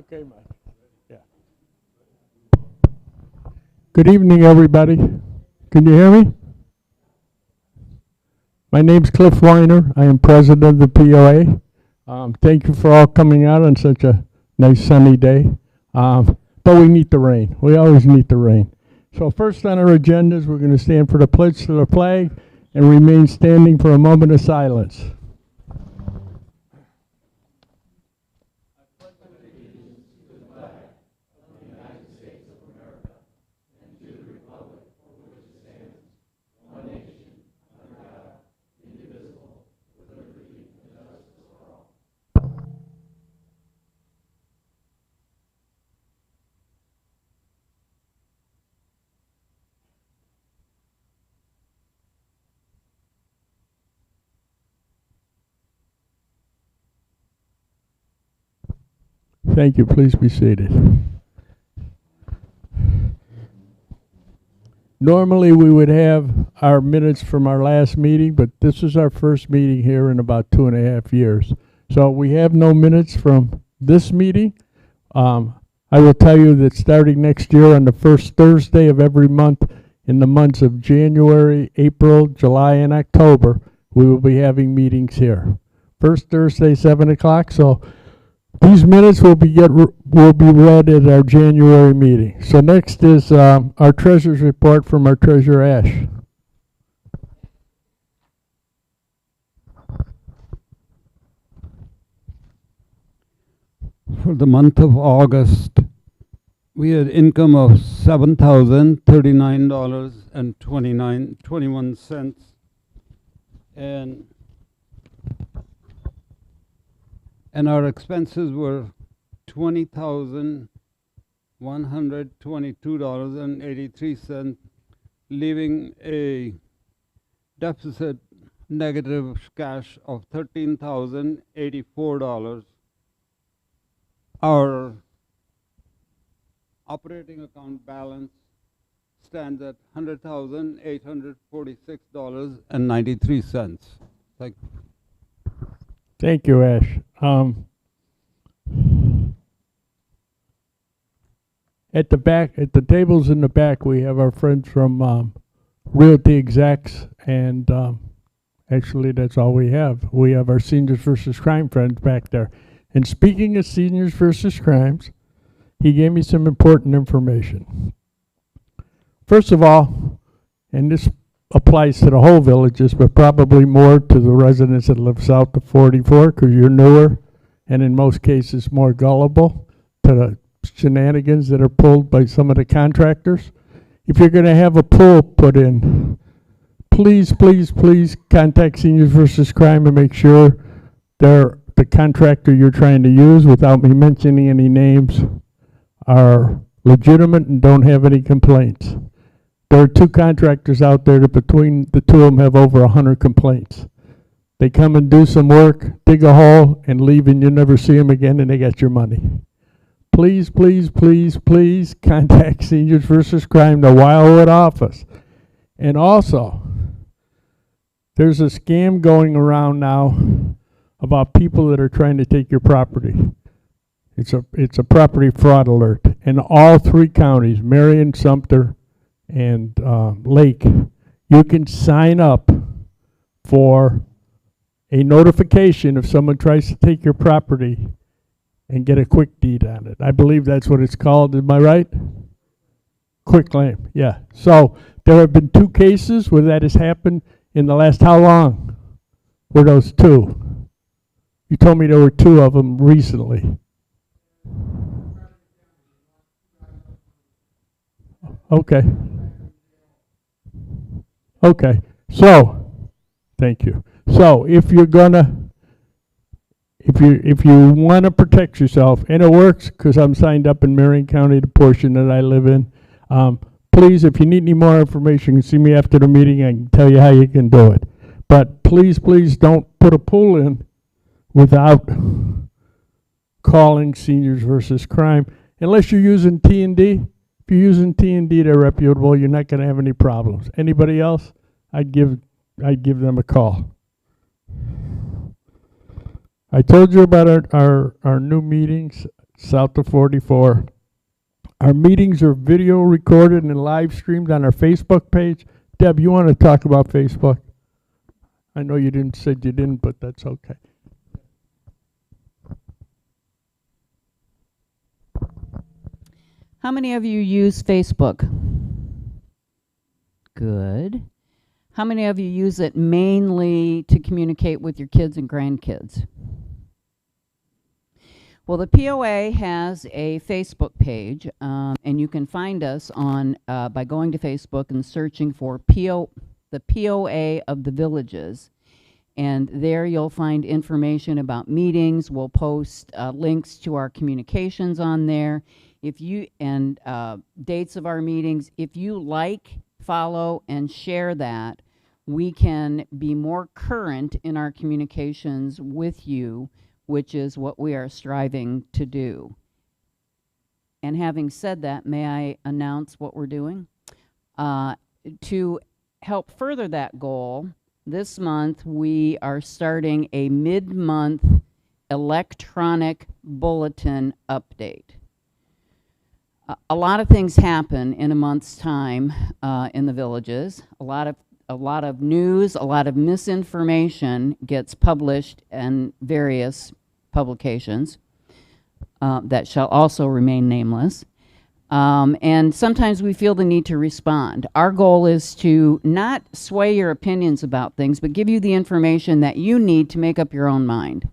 Okay, Mike. Yeah. Good evening, everybody. Can you hear me? My name's Cliff Weiner. I am president of the POA. Thank you for all coming out on such a nice sunny day. But we need the rain. We always need the rain. So first on our agendas, we're going to stand for the pledge to the flag and remain standing for a moment of silence. Thank you. Please be seated. Normally we would have our minutes from our last meeting, but this is our first meeting here in about 2.5 years. So we have no minutes from this meeting. I will tell you that starting next year on the first Thursday of every month in the months of January, April, July, and October, we will be having meetings here. First Thursday, 7 o'clock. So these minutes will be read at our January meeting. So next is our treasurer's report from our treasurer, Ash. For the month of August, we had income of $7,039.21, and our expenses were $20,122.83, leaving a deficit negative cash of $13,084. Our operating account balance stands at $100,846.93. Thank you. Thank you, Ash. At the back, at the tables in the back, we have our friends from Realty Execs, and actually that's all we have. We have our Seniors versus Crime friends back there. And speaking of Seniors versus Crimes, he gave me some important information. First of all, and this applies to the whole villages, but probably more to the residents that live south of 44, because you're newer and in most cases more gullible to the shenanigans that are pulled by some of the contractors. If you're going to have a pool put in, please, please, please contact Seniors versus Crime and make sure they're the contractor you're trying to use, without me mentioning any names, are legitimate and don't have any complaints. There are 2 contractors out there that between the 2 of them have over 100 complaints. They come and do some work, dig a hole, and leave, and you'll never see them again, and they got your money. Please, please, please, please contact Seniors versus Crime, the Wildwood office. And also, there's a scam going around now about people that are trying to take your property. It's a property fraud alert. In all 3 counties, Marion, Sumter, and Lake, you can sign up for a notification if someone tries to take your property and get a quick deed on it. I believe that's what it's called. Am I right? Quick claim, yeah. So there have been 2 cases where that has happened in the last, how long were those 2? You told me there were 2 of them recently. Okay. Okay. So, thank you. So, if you're gonna, if you want to protect yourself, and it works because I'm signed up in Marion County, the portion that I live in. Please, if you need any more information, you can see me after the meeting. I can tell you how you can do it. But please, please don't put a pool in without calling Seniors versus Crime, unless you're using T&D. If you're using T&D, they're reputable. You're not going to have any problems. Anybody else? I'd give them a call. I told you about our new meetings. south of 44. Our meetings are video recorded and live streamed on our Facebook page. Deb, you want to talk about Facebook? I know you didn't said you didn't, but that's okay. How many of you use Facebook? Good. How many of you use it mainly to communicate with your kids and grandkids? Well, the POA has a Facebook page, and you can find us on by going to Facebook and searching for the POA of the Villages. And there you'll find information about meetings. We'll post links to our communications on there. If you and dates of our meetings. If you like, follow, and share that, we can be more current in our communications with you, which is what we are striving to do. And having said that, may I announce what we're doing? To help further that goal, this month we are starting a mid-month electronic bulletin update. A lot of things happen in a month's time in the Villages. A lot of news, a lot of misinformation gets published in various publications that shall also remain nameless. And sometimes we feel the need to respond. Our goal is to not sway your opinions about things, but give you the information that you need to make up your own mind.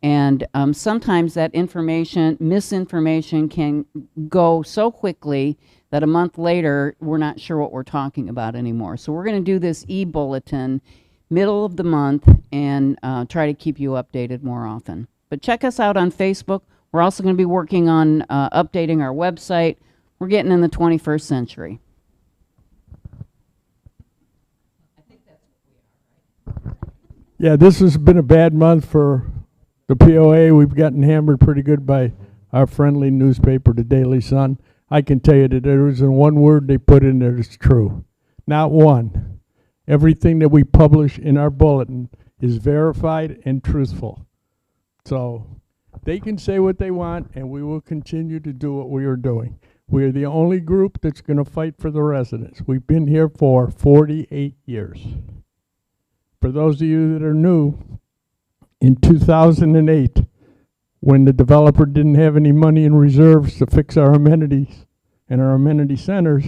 And sometimes that misinformation can go so quickly that a month later, we're not sure what we're talking about anymore. So we're going to do this e-bulletin middle of the month and try to keep you updated more often. But check us out on Facebook. We're also going to be working on updating our website. We're getting in the 21st century. Yeah, this has been a bad month for the POA. We've gotten hammered pretty good by our friendly newspaper, the Daily Sun. I can tell you that there isn't one word they put in there that's true. Not one. Everything that we publish in our bulletin is verified and truthful. So they can say what they want, and we will continue to do what we are doing. We are the only group that's going to fight for the residents. We've been here for 48 years. For those of you that are new, in 2008, when the developer didn't have any money in reserves to fix our amenities and our amenity centers,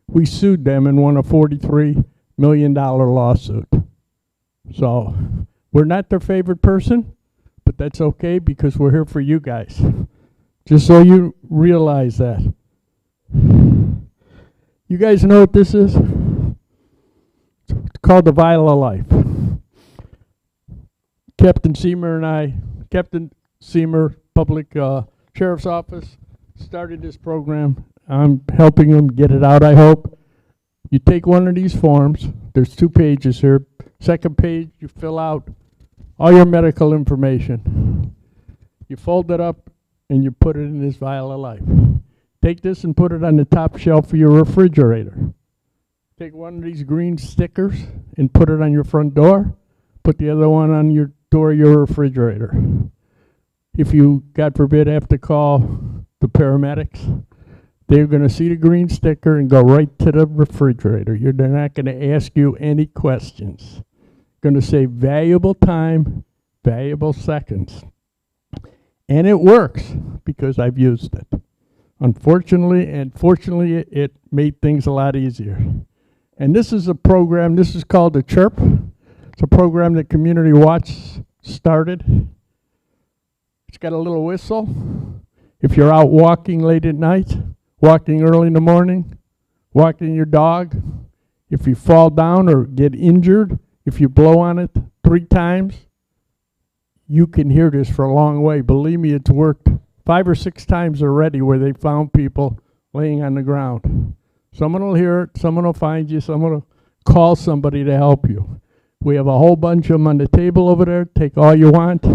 we sued them and won a $43 million lawsuit. So we're not their favorite person, but that's okay because we're here for you guys. Just so you realize that. You guys know what this is? It's called the Vial of Life. Captain Seamer, Public Sheriff's Office, started this program. I'm helping them get it out, I hope. You take one of these forms. There's 2 pages here. Second page, you fill out all your medical information. You fold it up and you put it in this Vial of Life. Take this and put it on the top shelf of your refrigerator. Take one of these green stickers and put it on your front door. Put the other one on your door of your refrigerator. If you, God forbid, have to call the paramedics, they're going to see the green sticker and go right to the refrigerator. They're not going to ask you any questions. Going to save valuable time, valuable seconds. And it works because I've used it. Unfortunately and fortunately, it made things a lot easier. And this is a program, this is called the CHIRP. It's a program that Community Watch started. It's got a little whistle. If you're out walking late at night, walking early in the morning, walking your dog, if you fall down or get injured, if you blow on it 3 times, you can hear this for a long way. Believe me, it's worked 5 or 6 times already where they found people laying on the ground. Someone will hear it, someone will find you, someone will call somebody to help you. We have a whole bunch of them on the table over there. Take all you want.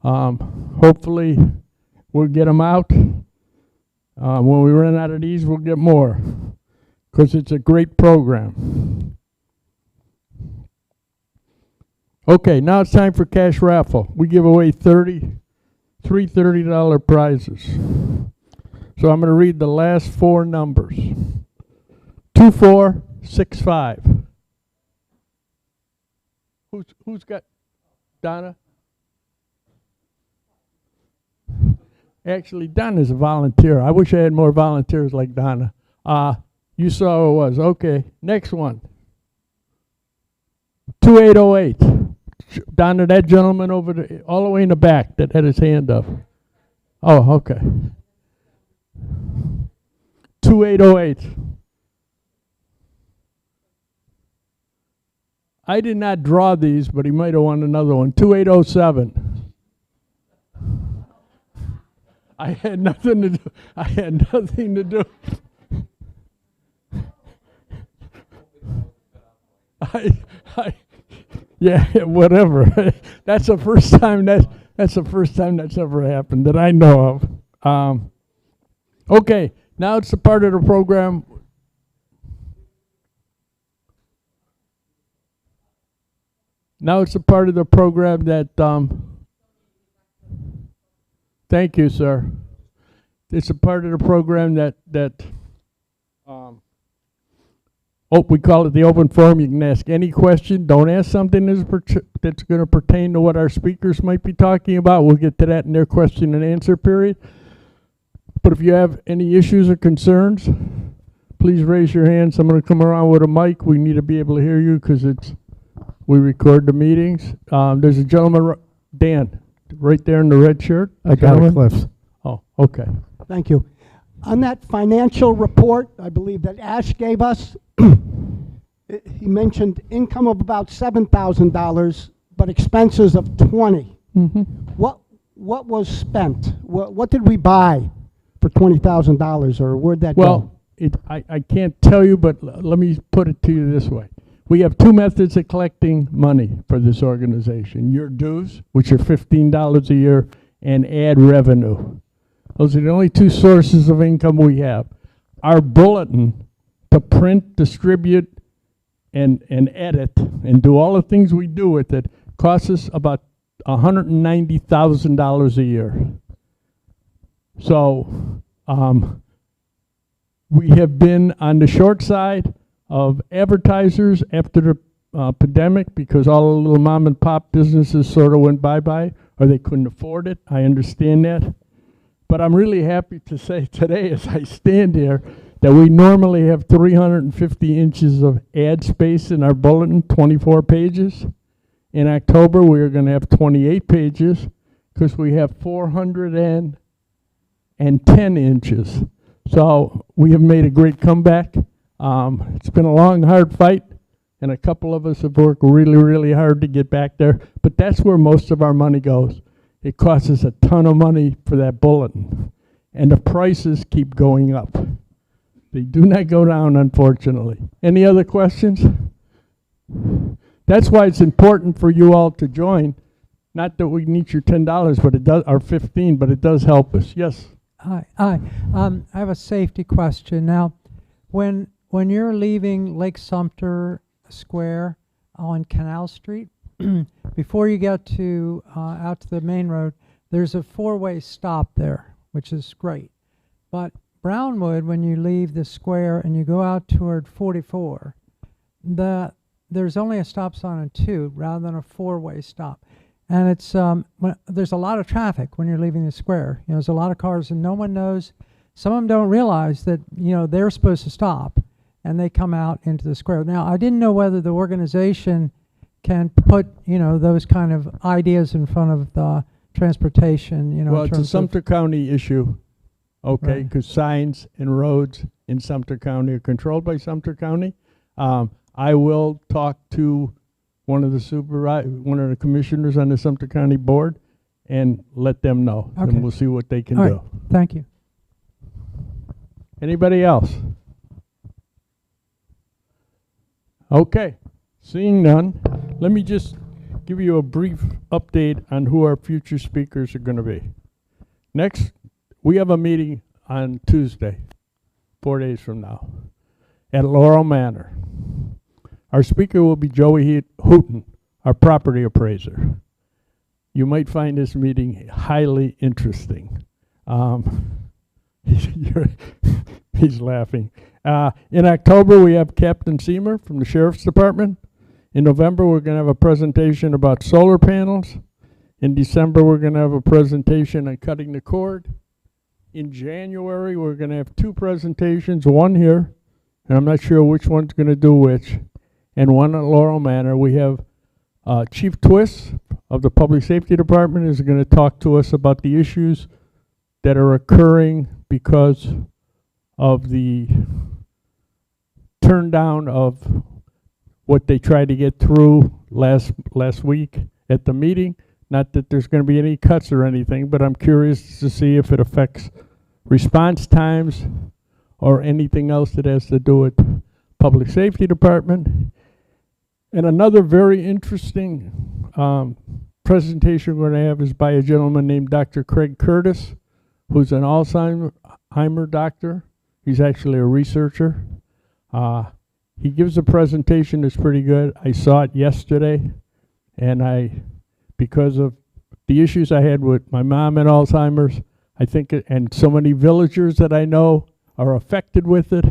Hopefully, we'll get them out. When we run out of these, we'll get more because it's a great program. Okay, now it's time for cash raffle. We give away 30 3 $30 prizes. So I'm going to read the last four numbers. 2465. Who's got Donna? Actually, Donna's a volunteer. I wish I had more volunteers like Donna. You saw who it was. Okay, next one. 2808. Donna, that gentleman over the, all the way in the back that had his hand up. Oh, okay. 2808. I did not draw these, but he might have won another one. 2807. I had nothing to do. I had nothing to do. Yeah, whatever. That's the first time that's the first time that's ever happened that I know of. Okay, now it's a part of the program. Now it's a part of the program that, thank you, sir. It's a part of the program that we call it the open forum. You can ask any question. Don't ask something that's going to pertain to what our speakers might be talking about. We'll get to that in their question and answer period. But if you have any issues or concerns, please raise your hand. Someone will come around with a mic. We need to be able to hear you because we record the meetings. There's a gentleman, Dan, right there in the red shirt. I got it, Cliff. Oh, okay. Thank you. On that financial report, I believe that Ash gave us, he mentioned income of about $7,000, but expenses of $20,000. Mm-hmm. What was spent? What did we buy for $20,000, or where'd that go? Well, I can't tell you, but let me put it to you this way. We have two methods of collecting money for this organization. Your dues, which are $15 a year, and ad revenue. Those are the only two sources of income we have. Our bulletin, to print, distribute, and edit, and do all the things we do with it, costs us about $190,000 a year. So we have been on the short side of advertisers after the pandemic because all the little mom and pop businesses sort of went bye-bye or they couldn't afford it. I understand that. But I'm really happy to say today as I stand here that we normally have 350 inches of ad space in our bulletin, 24 pages. In October, we are going to have 28 pages because we have 410 inches. So we have made a great comeback. It's been a long, hard fight, and a couple of us have worked really, really hard to get back there. But that's where most of our money goes. It costs us a ton of money for that bulletin, and the prices keep going up. They do not go down, unfortunately. Any other questions? That's why it's important for you all to join. Not that we need your $10, but it does, or $15, but it does help us. Yes. Hi. I have a safety question. Now, when you're leaving Lake Sumter Square on Canal Street, before you get to out to the main road, there's a four-way stop there, which is great. But Brownwood, when you leave the square and you go out toward 44, there's only a stop sign on 2 rather than a four-way stop. And it's there's a lot of traffic when you're leaving the square. You know, there's a lot of cars, and no one knows. Some of them don't realize that they're supposed to stop, and they come out into the square. Now, I didn't know whether the organization can put those kind of ideas in front of the transportation. Well, it's a Sumter County issue, okay? Because signs and roads in Sumter County are controlled by Sumter County. I will talk to one of the commissioners on the Sumter County board and let them know, Okay. and we'll see what they can All do. right. Thank you. Anybody else? Okay, seeing none, let me just give you a brief update on who our future speakers are going to be. Next, we have a meeting on Tuesday, 4 days from now, at Laurel Manor. Our speaker will be Joey Hooten, our property appraiser. you might find this meeting highly interesting. He's laughing. In October, we have Captain Seamer from the Sheriff's Department. In November, we're going to have a presentation about solar panels. In December, we're going to have a presentation on cutting the cord. In January, we're going to have 2 presentations, one here, and I'm not sure which one's going to do which, and one at Laurel Manor. We have Chief Twist of the Public Safety Department is going to talk to us about the issues that are occurring because of the turn down of what they tried to get through last week at the meeting. Not that there's going to be any cuts or anything, but I'm curious to see if it affects response times or anything else that has to do with Public Safety Department. And another very interesting presentation we're going to have is by a gentleman named Dr. Craig Curtis, who's an Alzheimer doctor. He's actually a researcher. He gives a presentation that's pretty good. I saw it yesterday, and because of the issues I had with my mom and Alzheimer's, I think, and so many villagers that I know are affected with it.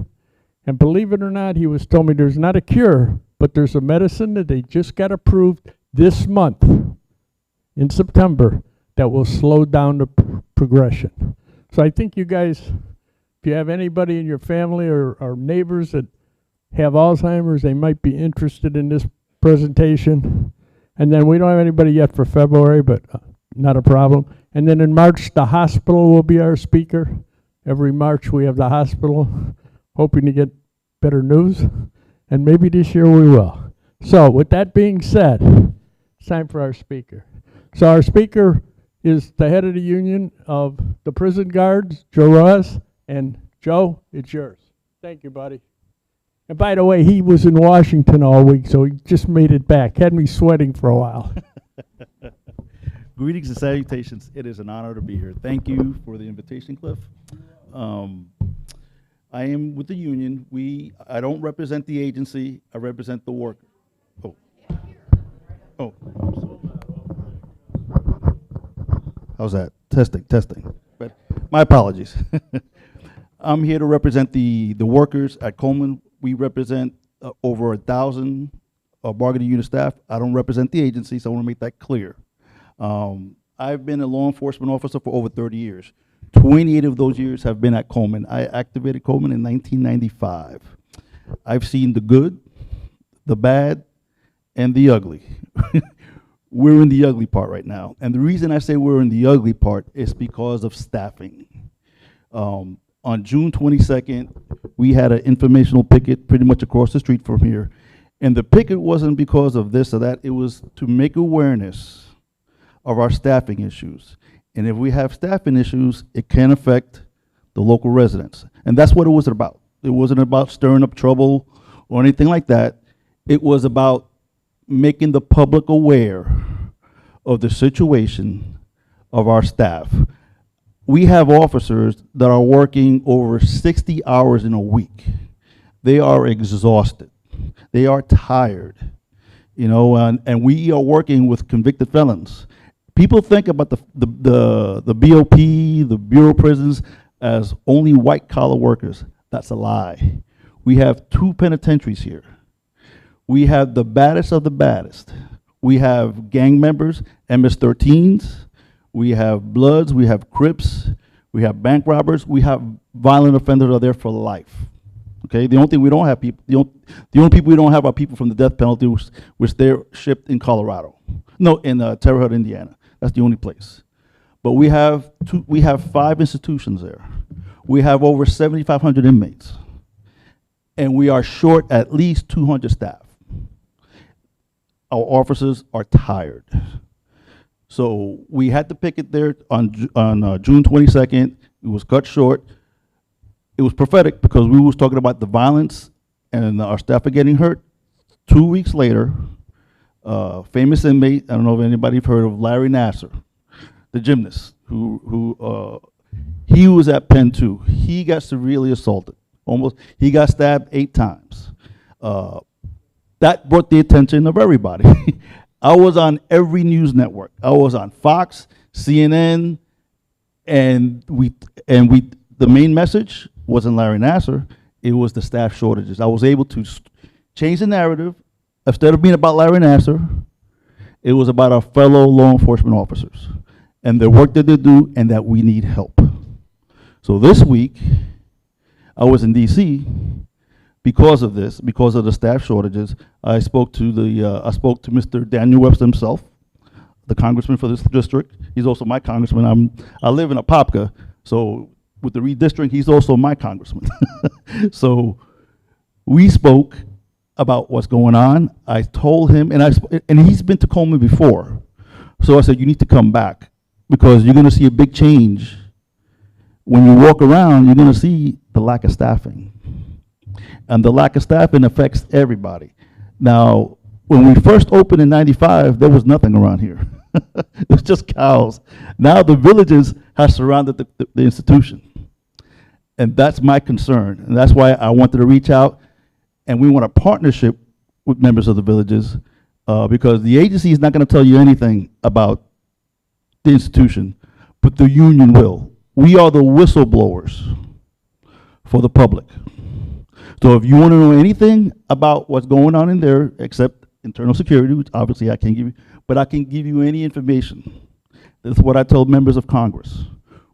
And believe it or not, he was told me there's not a cure, but there's a medicine that they just got approved this month in September that will slow down the progression. So I think you guys, if you have anybody in your family or neighbors that have Alzheimer's, they might be interested in this presentation. And then we don't have anybody yet for February, but not a problem. And then in March, the hospital will be our speaker. Every March we have the hospital, hoping to get better news. And maybe this year we will. So with that being said, it's time for our speaker. So our speaker is the head of the union of the prison guards, Joe Rojas. And Joe, it's yours. Thank you, buddy. And by the way, he was in Washington all week, so he just made it back. Had me sweating for a while. Greetings and salutations. It is an honor to be here. Thank you for the invitation, Cliff. I am with the union. I don't represent the agency. I represent the worker. Oh. How's that? Testing. But my apologies. I'm here to represent the workers at Coleman. We represent over 1,000 bargaining unit staff. I don't represent the agency, so I want to make that clear. I've been a law enforcement officer for over 30 years. 28 of those years have been at Coleman. I activated Coleman in 1995. I've seen the good, the bad, and the ugly. We're in the ugly part right now. And the reason I say we're in the ugly part is because of staffing. On June 22nd, we had an informational picket pretty much across the street from here. And the picket wasn't because of this or that. It was to make awareness of our staffing issues. And if we have staffing issues, it can affect the local residents. And that's what it was about. It wasn't about stirring up trouble or anything like that. It was about making the public aware of the situation of our staff. We have officers that are working over 60 hours in a week. They are exhausted. They are tired, you know, and we are working with convicted felons. People think about the BOP, the Bureau of Prisons, as only white-collar workers. That's a lie. We have 2 penitentiaries here. We have the baddest of the baddest. We have gang members, MS-13s. We have Bloods. We have Crips. We have bank robbers. We have violent offenders that are there for life. Okay, the only thing we don't have people, the only people we don't have are people from the death penalty, which they're shipped in Colorado. No, in Terre Haute, Indiana. That's the only place. But we have 5 institutions there. We have over 7,500 inmates. And we are short at least 200 staff. Our officers are tired. So we had to picket there on June 22nd. It was cut short. It was prophetic because we was talking about the violence and our staff are getting hurt. 2 weeks later, famous inmate, I don't know if anybody's heard of Larry Nasser, the gymnast, who he was at Penn too. He got severely assaulted. He got stabbed 8 times. That brought the attention of everybody. I was on every news network. I was on Fox, CNN, and the main message wasn't Larry Nasser, it was the staff shortages. I was able to change the narrative. Instead of being about Larry Nasser, it was about our fellow law enforcement officers and the work that they do and that we need help. So this week, I was in DC because of this, because of the staff shortages. I spoke to Mr. Daniel Webster himself, the congressman for this district. He's also my congressman. I live in Apopka, so with the redistricting, he's also my congressman. So we spoke about what's going on. I told him, and he's been to Coleman before. So I said, you need to come back because you're gonna see a big change. When you walk around, you're gonna see the lack of staffing. And the lack of staffing affects everybody. Now, when we first opened in '95, there was nothing around here. It was just cows. Now the villages have surrounded the institution. And that's my concern. And that's why I wanted to reach out. And we want a partnership with members of the villages because the agency is not going to tell you anything about the institution, but the union will. We are the whistleblowers for the public. So if you want to know anything about what's going on in there, except internal security, which obviously I can't give you, but I can give you any information. That's what I told members of Congress.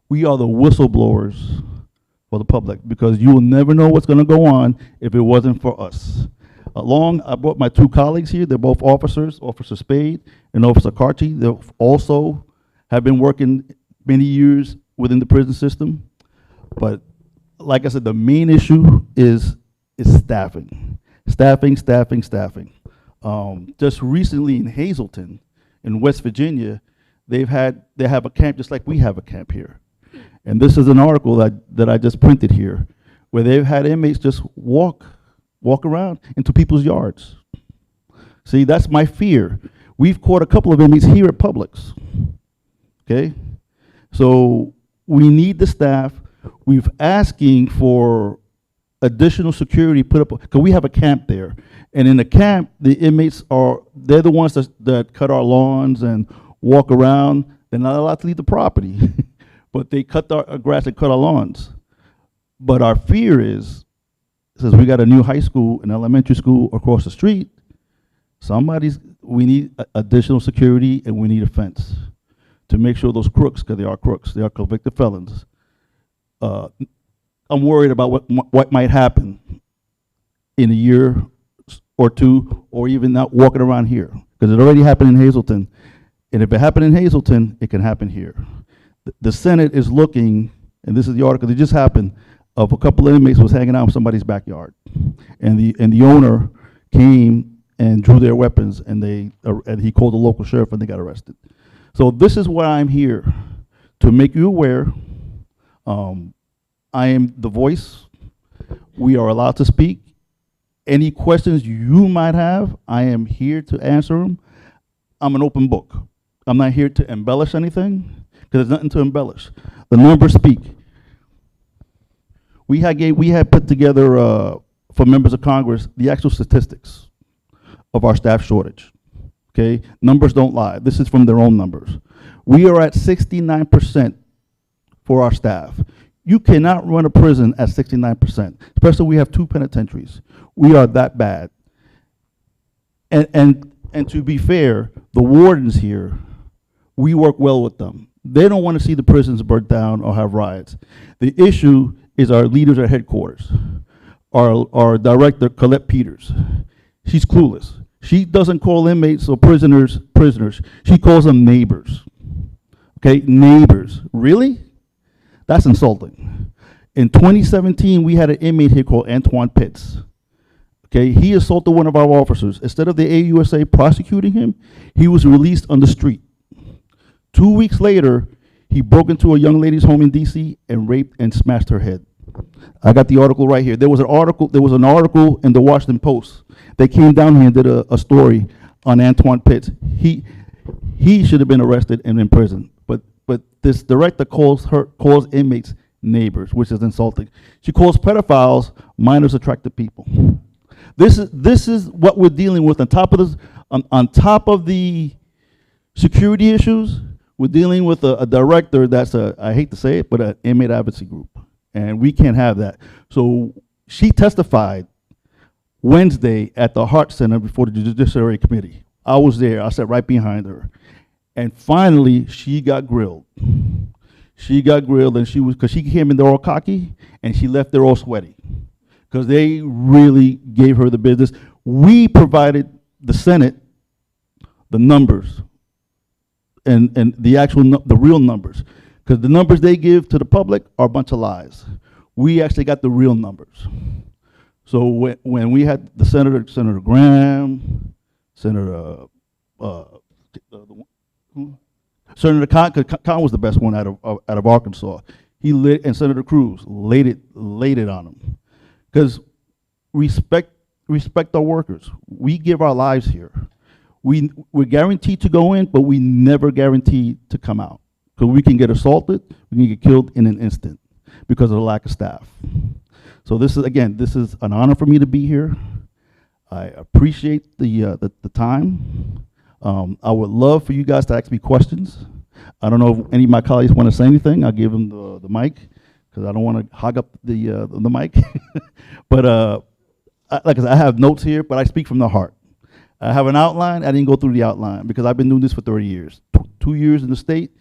We are the whistleblowers for the public because you will never know what's going to go on if it wasn't for us. I brought my two colleagues here. They're both officers, Officer Spade and Officer Carchi. They also have been working many years within the prison system. But like I said, the main issue is staffing. Staffing. Just recently in Hazleton, in West Virginia, they have a camp just like we have a camp here. And this is an article that I just printed here, where they've had inmates just walk around into people's yards. See, that's my fear. We've caught a couple of inmates here at Publix. Okay? So we need the staff. We've asking for additional security put up, because we have a camp there. And in the camp, the inmates they're the ones that cut our lawns and walk around. They're not allowed to leave the property, but they cut our grass and cut our lawns. But our fear is, since we got a new high school and elementary school across the street, we need additional security and we need a fence to make sure those crooks, because they are crooks, they are convicted felons. I'm worried about what might happen in a year or two, or even not walking around here, because it already happened in Hazleton. And if it happened in Hazleton, it can happen here. The Senate is looking, and this is the article that just happened, of a couple of inmates was hanging out in somebody's backyard. And the owner came and drew their weapons, and he called the local sheriff and they got arrested. So this is why I'm here, to make you aware. I am the voice. We are allowed to speak. Any questions you might have, I am here to answer them. I'm an open book. I'm not here to embellish anything, because there's nothing to embellish. The numbers speak. We had put together, for members of Congress, the actual statistics of our staff shortage. Okay, numbers don't lie. This is from their own numbers. We are at 69% for our staff. You cannot run a prison at 69%, especially we have 2 penitentiaries. We are that bad. And to be fair, the wardens here, we work well with them. They don't want to see the prisons burnt down or have riots. The issue is our leaders at headquarters. Our director, Colette Peters, she's clueless. She doesn't call inmates or prisoners. She calls them neighbors. Okay, neighbors. Really? That's insulting. In 2017, we had an inmate here called Antoine Pitts. Okay, he assaulted one of our officers. Instead of the AUSA prosecuting him, he was released on the street. 2 weeks later, he broke into a young lady's home in DC and raped and smashed her head. I got the article right here. There was an article in the Washington Post. They came down here and did a story on Antoine Pitts. He should have been arrested and in prison. But this director calls inmates neighbors, which is insulting. She calls pedophiles minors attractive people. This is what we're dealing with on top of On top of the security issues, we're dealing with a director that's I hate to say it, but an inmate advocacy group. And we can't have that. So she testified Wednesday at the Heart Center before the Judiciary Committee. I was there, I sat right behind her. And finally, she got grilled. She got grilled, and because she came in there all cocky, and she left there all sweaty. Because they really gave her the business. We provided the Senate the numbers and the actual, the real numbers. Because the numbers they give to the public are a bunch of lies. We actually got the real numbers. So when we had the Senator Graham, Senator Senator Khan was the best one out of Arkansas. And Senator Cruz laid it on him. Because respect our workers. We give our lives here. We're guaranteed to go in, but we never guaranteed to come out. Because we can get assaulted, we can get killed in an instant because of the lack of staff. So this is an honor for me to be here. I appreciate the time. I would love for you guys to ask me questions. I don't know if any of my colleagues want to say anything. I'll give them the mic because I don't want to hog up the mic. But like I said, I have notes here, but I speak from the heart. I have an outline. I didn't go through the outline because I've been doing this for 30 years. 2 years in the state,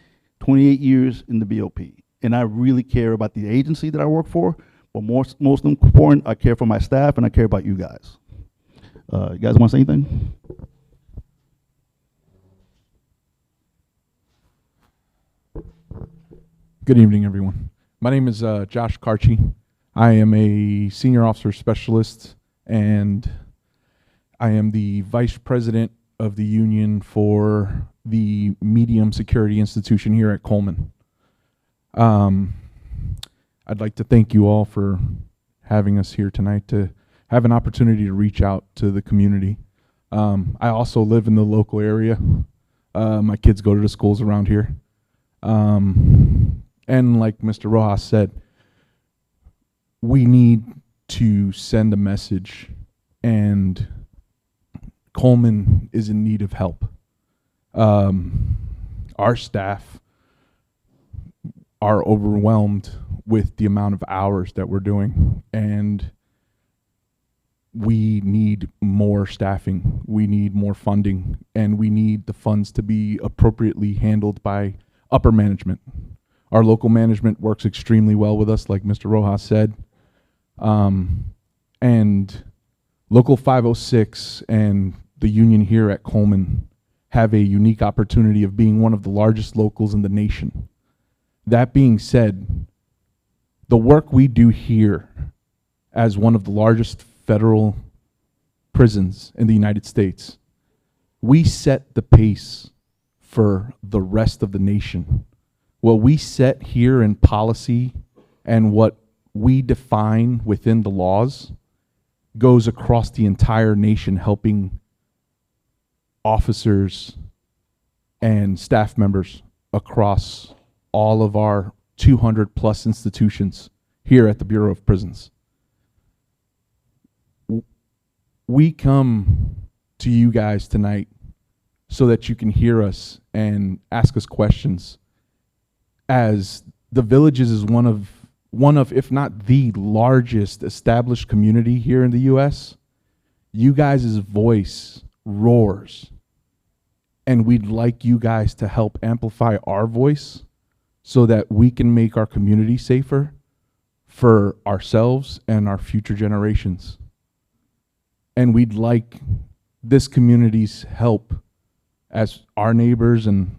28 years in the BOP. And I really care about the agency that I work for, but most important, I care for my staff and I care about you guys. You guys want to say anything? Good evening, everyone. My name is Josh Karchi. I am a senior officer specialist, and I am the vice president of the union for the medium security institution here at Coleman. I'd like to thank you all for having us here tonight to have an opportunity to reach out to the community. I also live in the local area. My kids go to the schools around here. And like Mr. Rojas said, we need to send a message, and Coleman is in need of help. Our staff are overwhelmed with the amount of hours that we're doing, and we need more staffing, we need more funding, and we need the funds to be appropriately handled by upper management. Our local management works extremely well with us, like Mr. Rojas said. And Local 506 and the union here at Coleman have a unique opportunity of being one of the largest locals in the nation. That being said, the work we do here as one of the largest federal prisons in the United States, we set the pace for the rest of the nation. What we set here in policy and what we define within the laws goes across the entire nation, helping officers and staff members across all of our 200 plus institutions here at the Bureau of Prisons. We come to you guys tonight so that you can hear us and ask us questions, as the Villages is one of, if not the largest established community here in the U.S. You guys' voice roars, and we'd like you guys to help amplify our voice so that we can make our community safer for ourselves and our future generations. And we'd like this community's help as our neighbors and,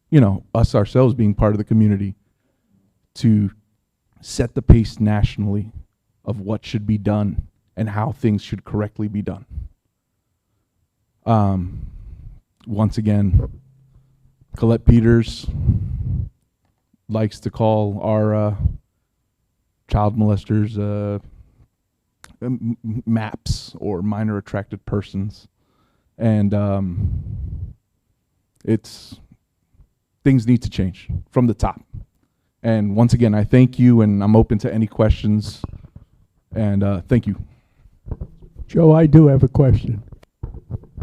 you know, us ourselves being part of the community to set the pace nationally of what should be done and how things should correctly be done. Once again, Colette Peters likes to call our child molesters MAPs, or minor attracted persons, and things need to change from the top. And once again, I thank you, and I'm open to any questions, and thank you. Joe, I do have a question.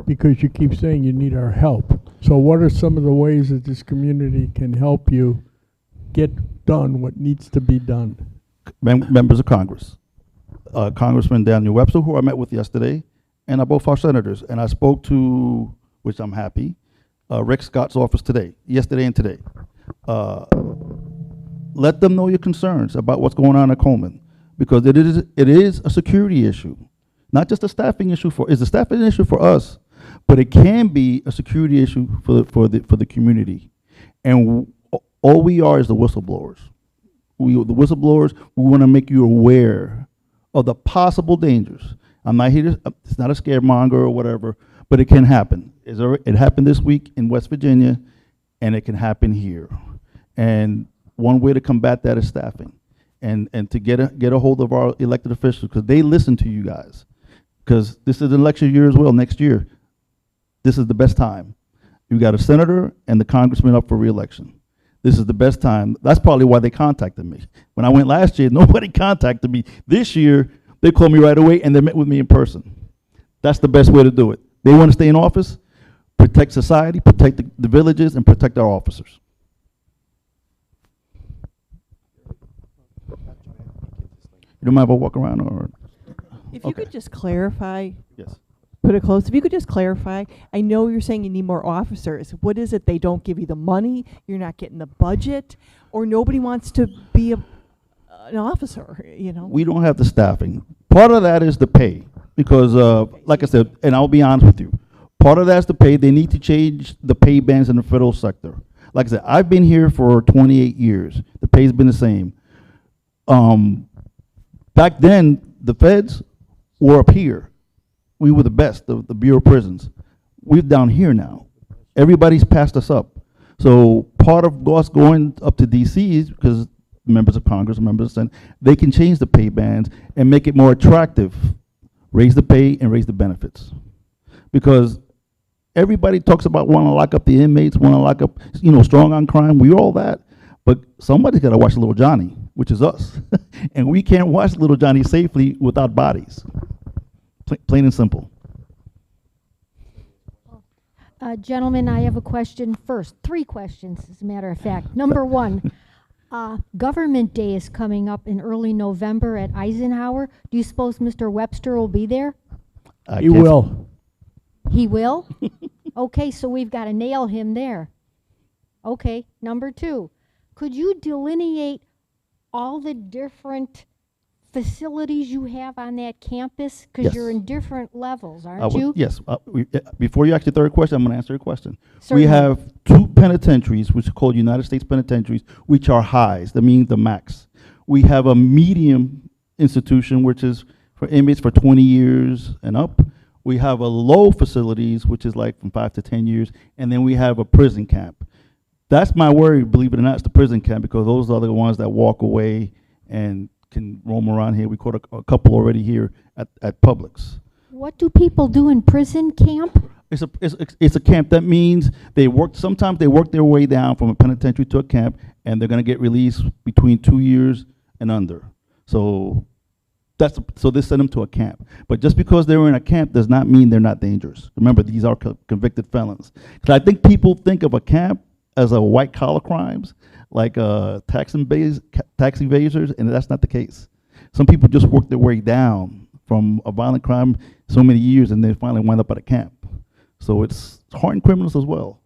because you keep saying you need our help. So what are some of the ways that this community can help you get done what needs to be done? Members of Congress, Congressman Daniel Webster, who I met with yesterday, and both our senators. And I spoke to, which I'm happy, Rick Scott's office yesterday and today. Let them know your concerns about what's going on at Coleman, because it is a security issue, not just a staffing issue it's a staffing issue for us, but it can be a security issue for the community. And all we are is the whistleblowers. The whistleblowers, we want to make you aware of the possible dangers. I'm not here to, it's not a scaremonger or whatever, but it can happen. It happened this week in West Virginia, and it can happen here. And one way to combat that is staffing, and to get a hold of our elected officials, because they listen to you guys. Because this is an election year as well, next year. This is the best time. You got a senator and the congressman up for re-election. This is the best time. That's probably why they contacted me. When I went last year, nobody contacted me. This year, they called me right away and they met with me in person. That's the best way to do it. They want to stay in office, protect society, protect the villages, and protect our officers. You don't mind if I walk around, or? If you Okay. could just clarify, Yes. put it close, if you could just clarify, I know you're saying you need more officers. What is it? They don't give you the money, you're not getting the budget, or nobody wants to be an officer, you know? We don't have the staffing. Part of that is the pay, because like I said, and I'll be honest with you, part of that's the pay. They need to change the pay bands in the federal sector. Like I said, I've been here for 28 years. The pay's been the same. Back then, the feds were up here. We were the best, the Bureau of Prisons. We're down here now. Everybody's passed us up. So part of us going up to DC is because members of Congress, members of the Senate, they can change the pay bands and make it more attractive. Raise the pay and raise the benefits. Because everybody talks about wanting to lock up the inmates, want to lock up, strong on crime. We all that. But somebody's got to watch little Johnny, which is us. And we can't watch little Johnny safely without bodies. Plain and simple. Gentlemen, I have a question first. 3 questions, as a matter of fact. Number 1, Government Day is coming up in early November at Eisenhower. Do you suppose Mr. Webster will be there? He will. He will? Okay, so we've got to nail him there. Okay, number 2, could you delineate all the different facilities you have on that campus? Because Yes. you're in different levels, aren't you? Yes. Before you ask your third question, I'm going to answer your question. Certainly. We have 2 penitentiaries, which are called United States penitentiaries, which are highs. That means the max. We have a medium institution, which is for inmates for 20 years and up. We have a low facilities, which is like from 5 to 10 years. And then we have a prison camp. That's my worry, believe it or not, it's the prison camp, because those are the ones that walk away and can roam around here. We caught a couple already here at Publix. What do people do in prison camp? It's a camp. That means sometimes they work their way down from a penitentiary to a camp, and they're going to get released between 2 years and under. So so they send them to a camp. But just because they're in a camp does not mean they're not dangerous. Remember, these are convicted felons. Because I think people think of a camp as a white collar crimes, like tax evaders, and that's not the case. Some people just work their way down from a violent crime so many years, and they finally wind up at a camp. So it's hardened criminals as well.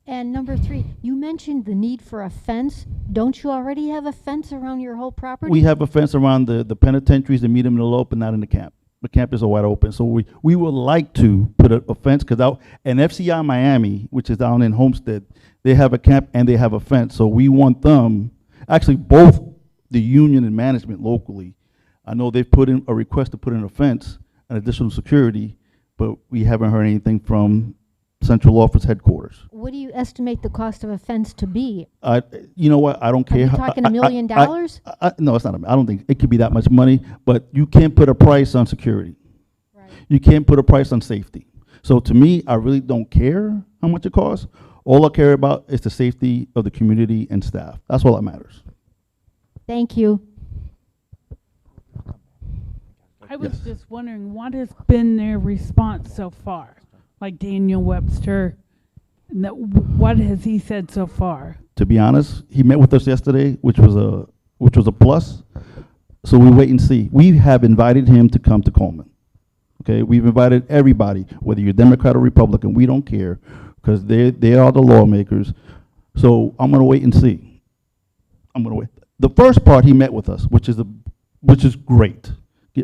And number 3, you mentioned the need for a fence. Don't you already have a fence around your whole property? We have a fence around the penitentiaries, the medium and the low, but not in the camp. The camp is wide open. So we would like to put a fence, because and FCI Miami, which is down in Homestead, they have a camp and they have a fence. So we want them, actually both the union and management locally, I know they've put in a request to put in a fence, an additional security, but we haven't heard anything from Central Office headquarters. What do you estimate the cost of a fence to be? You know what? I don't Are care. you talking $1 million? No, it's not. I don't think it could be that much money. But you can't put a price on security. Right. You can't put a price on safety. So to me, I really don't care how much it costs. All I care about is the safety of the community and staff. That's all that matters. Thank you. I was Yes. just wondering, what has been their response so far? like Daniel Webster? And what has he said so far? To be honest, he met with us yesterday, which was a plus. So we wait and see. We have invited him to come to Coleman. Okay, we've invited everybody, whether you're Democrat or Republican, we don't care, because they are the lawmakers. So I'm gonna wait and see. I'm gonna wait. The first part, he met with us, which is great.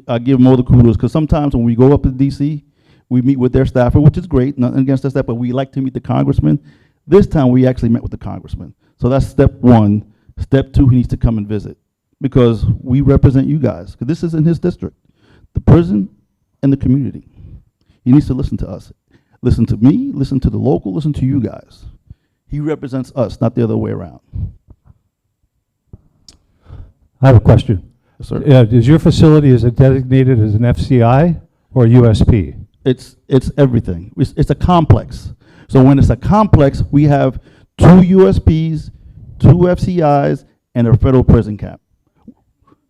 I give him all the kudos, because sometimes when we go up to DC, we meet with their staffer, which is great, nothing against their staff, but we like to meet the congressman. This time, we actually met with the congressman. So that's step one. Step two, he needs to come and visit, because we represent you guys, because this is in his district, the prison and the community. He needs to listen to us. Listen to me, listen to the local, listen to you guys. He represents us, not the other way around. I have a question. Yes, sir. Is your facility, is it designated as an FCI or USP? It's everything. It's a complex. So when it's a complex, we have 2 USPs, 2 FCIs, and a federal prison camp.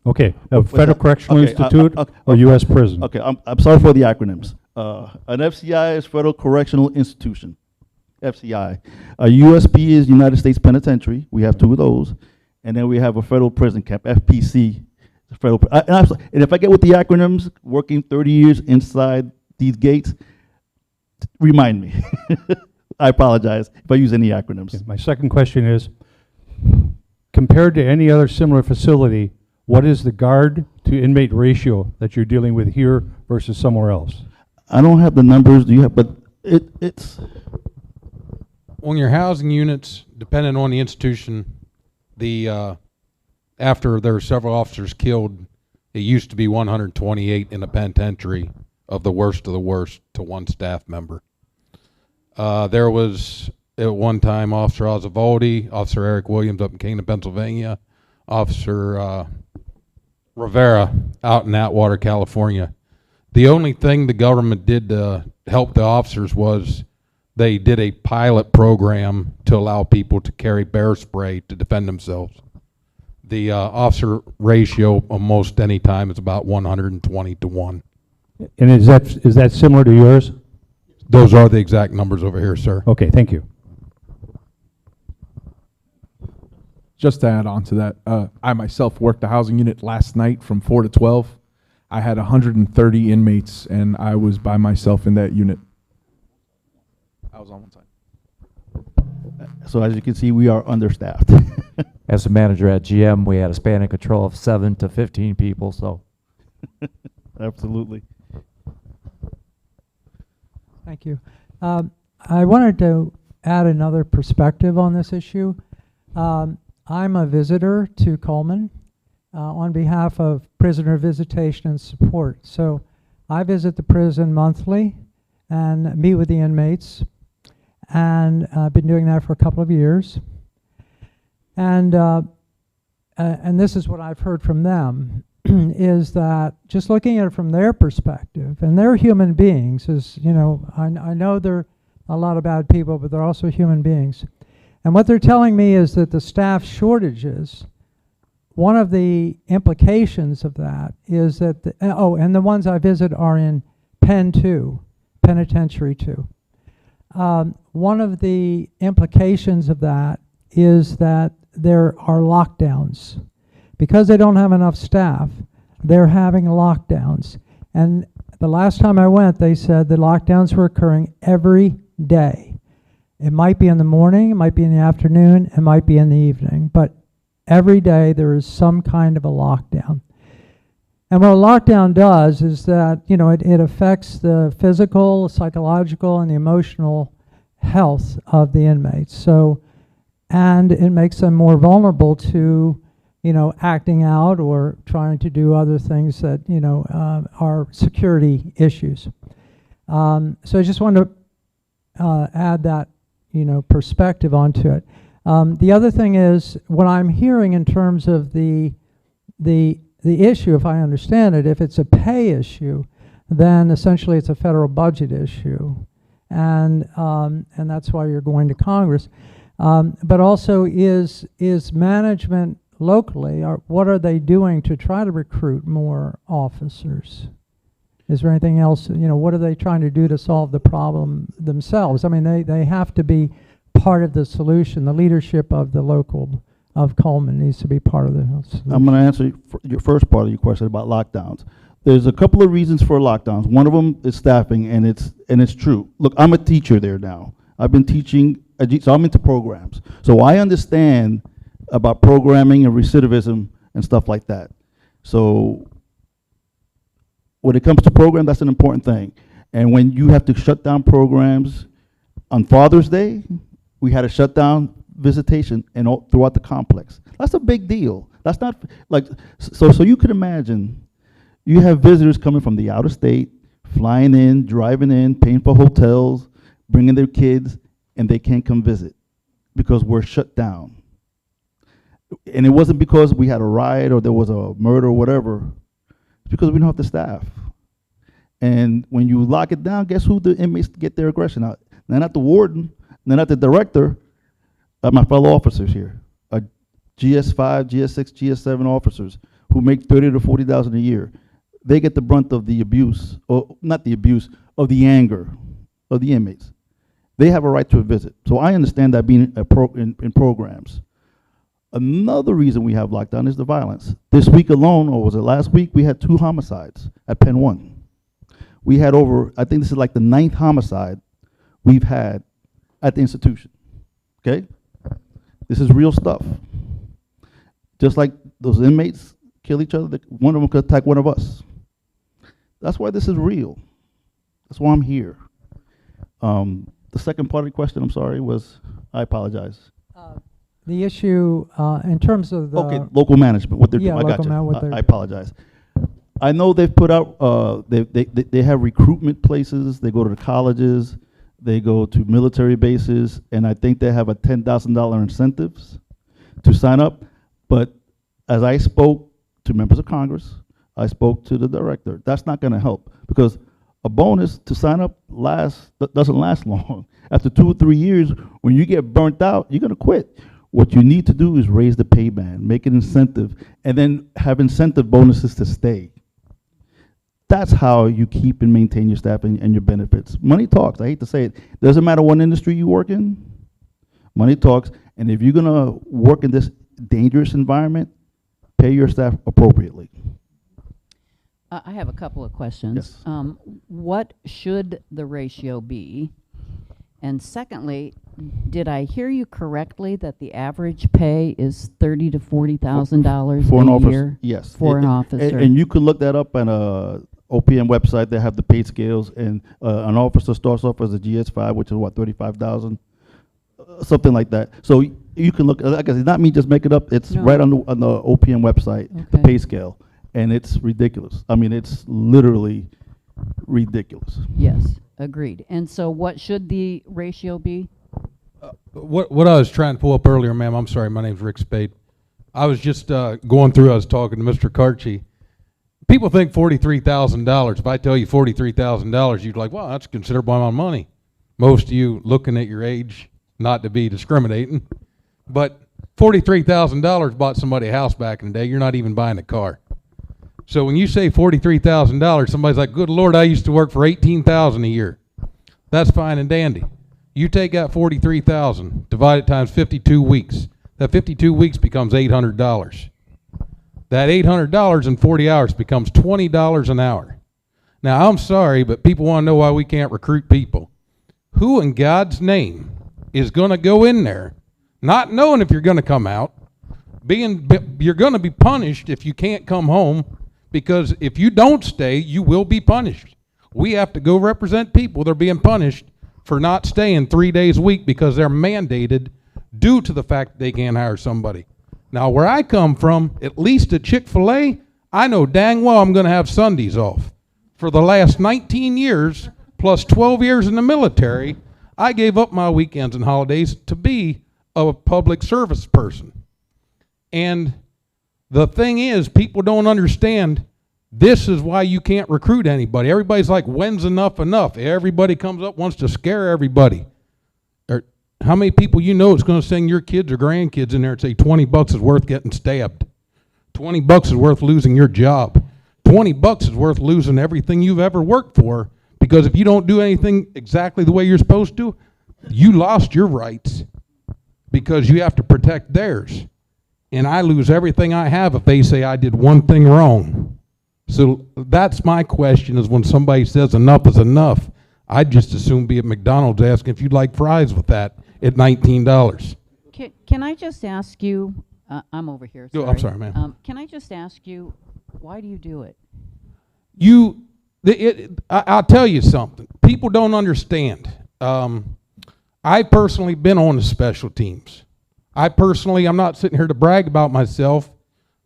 Okay, a What's Federal that? Correctional Okay, Institute okay, or U.S. prison? Okay, I'm sorry for the acronyms. An FCI is Federal Correctional Institution, FCI. A USP is United States Penitentiary. We have 2 of those. And then we have a federal prison camp, FPC. And if I get with the acronyms, working 30 years inside these gates, remind me. I apologize if I use any acronyms. Okay, my second question is, compared to any other similar facility, what is the guard to inmate ratio that you're dealing with here versus somewhere else? I don't have the numbers, do you have, but it's... On your housing units, depending on the institution, after there were several officers killed, it used to be 128 in the penitentiary of the worst to 1 staff member. There was at one time Officer Ozavaldi, Officer Eric Williams up in Canaan, Pennsylvania, Officer Rivera out in Atwater, California. The only thing the government did to help the officers was they did a pilot program to allow people to carry bear spray to defend themselves. The officer ratio almost any time is about 120 to 1. And is that similar to yours? Those are the exact numbers over here, sir. Okay, thank you. Just to add on to that, I myself worked a housing unit last night from 4 to 12. I had 130 inmates, and I was by myself in that unit. I was on one side. So as you can see, we are understaffed. As a manager at GM, we had a span of control of 7 to 15 people, so. Absolutely. Thank you. I wanted to add another perspective on this issue. I'm a visitor to Coleman on behalf of Prisoner Visitation and Support. So I visit the prison monthly and meet with the inmates, and I've been doing that for a couple of years. And this is what I've heard from them, is that just looking at it from their perspective, and they're human beings, is, you know, I know they're a lot of bad people, but they're also human beings. And what they're telling me is that the staff shortages, one of the implications of that is that, and the ones I visit are in Pen 2, Penitentiary 2. One of the implications of that is that there are lockdowns. Because they don't have enough staff, they're having lockdowns. And the last time I went, they said the lockdowns were occurring every day. It might be in the morning, it might be in the afternoon, it might be in the evening, but every day there is some kind of a lockdown. And what a lockdown does is that, you know, it affects the physical, psychological, and the emotional health of the inmates. So, and it makes them more vulnerable to, you know, acting out or trying to do other things that, you know, are security issues. So I just wanted to add that, you know, perspective onto it. The other thing is, what I'm hearing in terms of the issue, if I understand it, if it's a pay issue, then essentially it's a federal budget issue, and that's why you're going to Congress. But also, is management locally, what are they doing to try to recruit more officers? Is there anything else, what are they trying to do to solve the problem themselves? I mean, they have to be part of the solution. The leadership of the local, of Coleman needs to be part of the solution. I'm going to answer your first part of your question about lockdowns. There's a couple of reasons for lockdowns. One of them is staffing, and it's true. Look, I'm a teacher there now. I've been teaching, so I'm into programs. So I understand about programming and recidivism and stuff like that. So when it comes to program, that's an important thing. And when you have to shut down programs, on Father's Day, we had a shutdown visitation and throughout the complex. That's a big deal. That's not like, so you could imagine, you have visitors coming from the out of state, flying in, driving in, paying for hotels, bringing their kids, and they can't come visit because we're shut down. And it wasn't because we had a riot or there was a murder or whatever. It's because we don't have the staff. And when you lock it down, guess who the inmates get their aggression out? They're not the warden, they're not the director, my fellow officers here. GS5, GS6, GS7 officers who make $30,000 to $40,000 a year. They get the brunt of the abuse, or not the abuse, of the anger of the inmates. They have a right to a visit. So I understand that being in programs. Another reason we have lockdown is the violence. This week alone, or was it last week, we had 2 homicides at Penn 1. We had over, I think this is like the 9th homicide we've had at the institution, okay? This is real stuff. Just like those inmates kill each other, one of them could attack one of us. That's why this is real. That's why I'm here. The second part of the question, I'm sorry, was, I apologize. The issue, in terms of the... Okay, local management, what they're doing, I got you. I apologize. I know they've put out, they have recruitment places, they go to the colleges, they go to military bases, and I think they have a $10,000 incentives to sign up. But as I spoke to members of Congress, I spoke to the director, that's not gonna help, because a bonus to sign up doesn't last long. After 2 or 3 years, when you get burnt out, you're gonna quit. What you need to do is raise the pay band, make an incentive, and then have incentive bonuses to stay. That's how you keep and maintain your staff and your benefits. Money talks, I hate to say it. Doesn't matter what industry you work in, money talks, and if you're gonna work in this dangerous environment, pay your staff appropriately. I have a couple of questions. Yes. What should the ratio be? And secondly, did I hear you correctly that the average pay is $30,000 to $40,000 For an a officer, year? yes. For an officer. And you could look that up on a OPM website. They have the pay scales, and an officer starts off as a GS5, which is what, 35,000, something like that. So you can look. Like I said, not me just make it up. It's right on the OPM website, the pay scale, and it's ridiculous. I mean, it's literally ridiculous. Yes, agreed. And so, what should the ratio be? What I was trying to pull up earlier, ma'am, I'm sorry, my name's Rick Spade. I was just going through, I was talking to Mr. Karchi. People think $43,000. If I tell you $43,000, you'd like, well, that's a considerable amount of money. Most of you, looking at your age, not to be discriminating, but $43,000 bought somebody a house back in the day. You're not even buying a car. So when you say $43,000, somebody's like, good Lord, I used to work for $18,000 a year. That's fine and dandy. You take out $43,000, divide it times 52 weeks. That 52 weeks becomes $800. That $800 in 40 hours becomes $20 an hour. Now, I'm sorry, but people want to know why we can't recruit people. Who in God's name is going to go in there, not knowing if you're going to come out, you're going to be punished if you can't come home, because if you don't stay, you will be punished. We have to go represent people that are being punished for not staying 3 days a week because they're mandated due to the fact that they can't hire somebody. Now, where I come from, at least at Chick-fil-A, I know dang well I'm going to have Sundays off. For the last 19 years, plus 12 years in the military, I gave up my weekends and holidays to be a public service person. And the thing is, people don't understand, this is why you can't recruit anybody. Everybody's like, when's enough enough? Everybody comes up, wants to scare everybody. How many people you know is going to send your kids or grandkids in there and say $20 is worth getting stabbed? $20 is worth losing your job. $20 is worth losing everything you've ever worked for, because if you don't do anything exactly the way you're supposed to, you lost your rights because you have to protect theirs. And I lose everything I have if they say I did one thing wrong. So that's my question, is when somebody says enough is enough, I'd just as soon be at McDonald's asking if you'd like fries with that at $19. Can I just ask you, I'm over here, sorry. Oh, I'm sorry, ma'am. Can I just ask you, why do you do it? I'll tell you something. People don't understand. I personally been on the special teams. I'm not sitting here to brag about myself,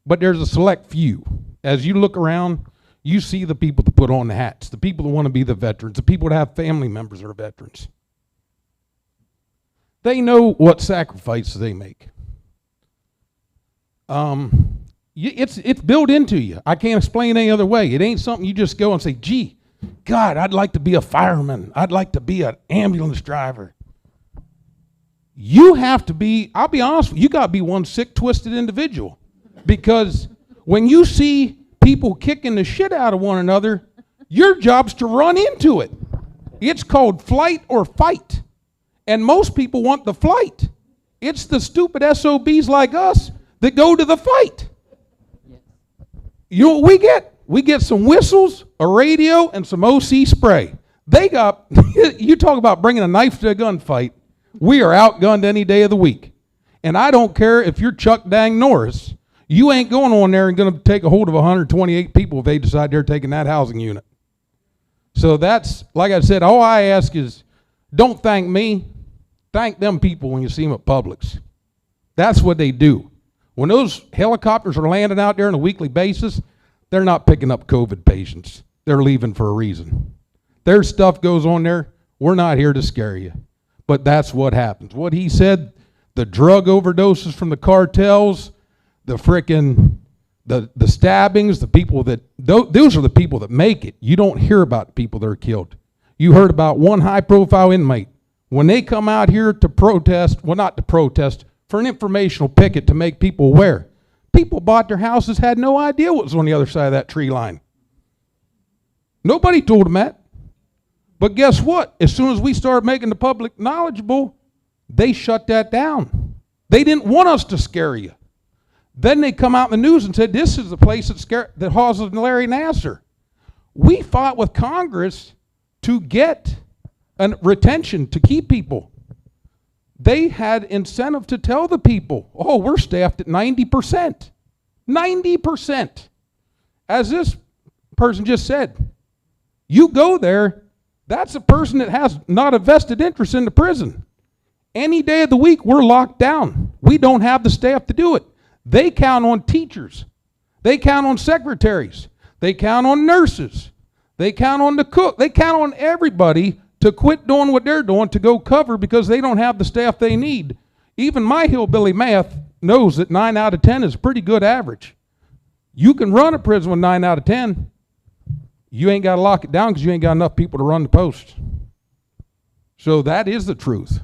but there's a select few. As you look around, you see the people that put on the hats, the people that want to be the veterans, the people that have family members that are veterans. They know what sacrifices they make. It's built into you. I can't explain it any other way. It ain't something you just go and say, gee, God, I'd like to be a fireman. I'd like to be an ambulance driver. You have to be, I'll be honest with you, you got to be one sick, twisted individual. Because when you see people kicking the shit out of one another, your job's to run into it. It's called flight or fight. And most people want the flight. It's the stupid SOBs like us that go to the fight. You know what we get? We get some whistles, a radio, and some OC spray. They got, you talk about bringing a knife to a gunfight. We are outgunned any day of the week. And I don't care if you're Chuck Dang Norris. You ain't going on there and going to take a hold of 128 people if they decide they're taking that housing unit. So that's, like I said, all I ask is, don't thank me. Thank them people when you see them at Publix. That's what they do. When those helicopters are landing out there on a weekly basis, they're not picking up COVID patients. They're leaving for a reason. Their stuff goes on there. We're not here to scare you. But that's what happens. What he said, the drug overdoses from the cartels, the frickin', the stabbings, the people that, those are the people that make it. You don't hear about the people that are killed. You heard about one high-profile inmate. When they come out here to protest, well, not to protest, for an informational picket to make people aware, people bought their houses, had no idea what was on the other side of that tree line. Nobody told them that. But guess what? As soon as we started making the public knowledgeable, they shut that down. They didn't want us to scare you. Then they come out in the news and said, this is the place that houses Larry Nassar. We fought with Congress to get retention, to keep people. They had incentive to tell the people, oh, we're staffed at 90%. 90%. As this person just said, you go there, that's a person that has not a vested interest in the prison. Any day of the week, we're locked down. We don't have the staff to do it. They count on teachers. They count on secretaries. They count on nurses. They count on the cook. They count on everybody to quit doing what they're doing to go cover because they don't have the staff they need. Even my hillbilly math knows that 9 out of 10 is a pretty good average. You can run a prison with 9 out of 10. You ain't got to lock it down because you ain't got enough people to run the post. So that is the truth.